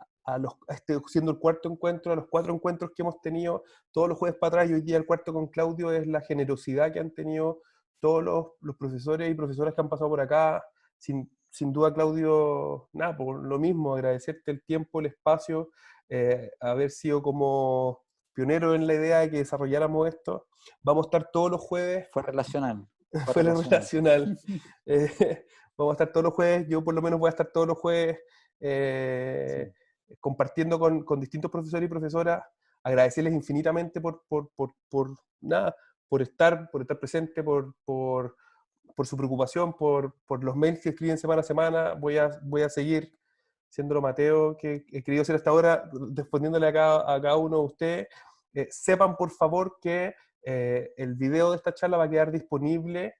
este, siendo el cuarto encuentro, a los 4 encuentros que hemos tenido todos los jueves para atrás y hoy día el cuarto con Claudio, es la generosidad que han tenido todos los profesores y profesoras que han pasado por acá. Sin duda, Claudio, nada, por lo mismo, agradecerte el tiempo, el espacio, haber sido como pionero en la idea de que desarrolláramos esto. Vamos a estar todos los jueves, Fue relacional. Fue fue lo relacional. relacional. Vamos a estar todos los jueves, yo por lo menos voy a estar todos los jueves eh, Sí, compartiendo con distintos profesores y profesoras, agradecerles infinitamente nada, por estar presente, por su preocupación, por los mails que escriben semana a semana. Voy a seguir siendo Mateo, que he querido hacer hasta ahora, respondiéndole a cada uno de ustedes. Sepan, por favor, que el video de esta charla va a quedar disponible.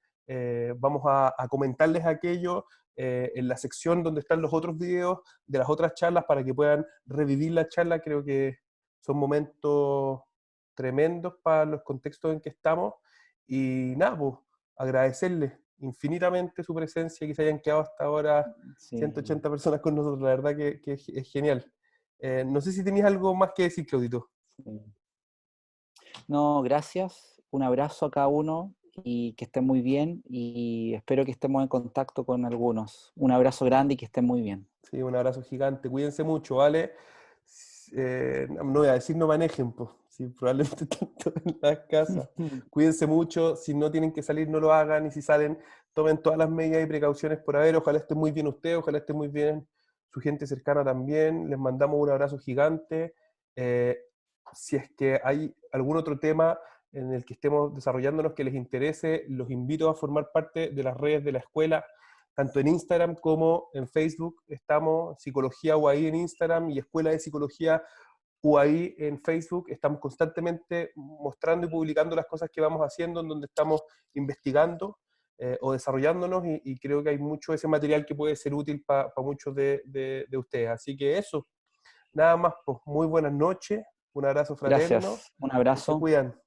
Vamos a comentarles aquello en la sección donde están los otros videos de las otras charlas para que puedan revivir la charla. Creo que son momentos tremendos para los contextos en que estamos. Y nada, pues, agradecerles infinitamente su presencia y que se hayan quedado hasta ahora sí, 180 personas con nosotros. La verdad que es genial. No sé si tenías algo más que decir, Claudito. sí. No, gracias. Un abrazo a cada uno y que estén muy bien y espero que estemos en contacto con algunos. Un abrazo grande y que estén muy bien. Sí, un abrazo gigante. Cuídense mucho, ¿vale? No voy a decir no manejen, pues. Sí, probablemente tanto en las casas. Cuídense mucho, si no tienen que salir, no lo hagan, y si salen, tomen todas las medidas y precauciones por haber. Ojalá esté muy bien usted, ojalá esté muy bien su gente cercana también. Les mandamos un abrazo gigante. Eh, si es que hay algún otro tema en el que estemos desarrollándonos que les interese, los invito a formar parte de las redes de la escuela, tanto en Instagram como en Facebook. Estamos Psicología UAI en Instagram y Escuela de Psicología UAI en Facebook. Estamos constantemente mostrando y publicando las cosas que vamos haciendo, en donde estamos investigando o desarrollándonos, y creo que hay mucho de ese material que puede ser útil para muchos de ustedes. Así que eso, nada más, pues muy buenas noches, un abrazo fraterno, Gracias, un y se abrazo. cuidan.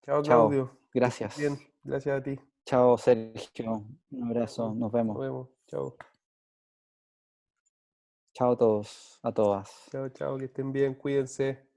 Chao, Chao, Claudio, que estés bien, gracias. gracias a ti. Chao, Sergio. Un abrazo, nos Nos vemos. vemos, chao, Chao a todos, a todas. chao, chao, que estén bien, cuídense.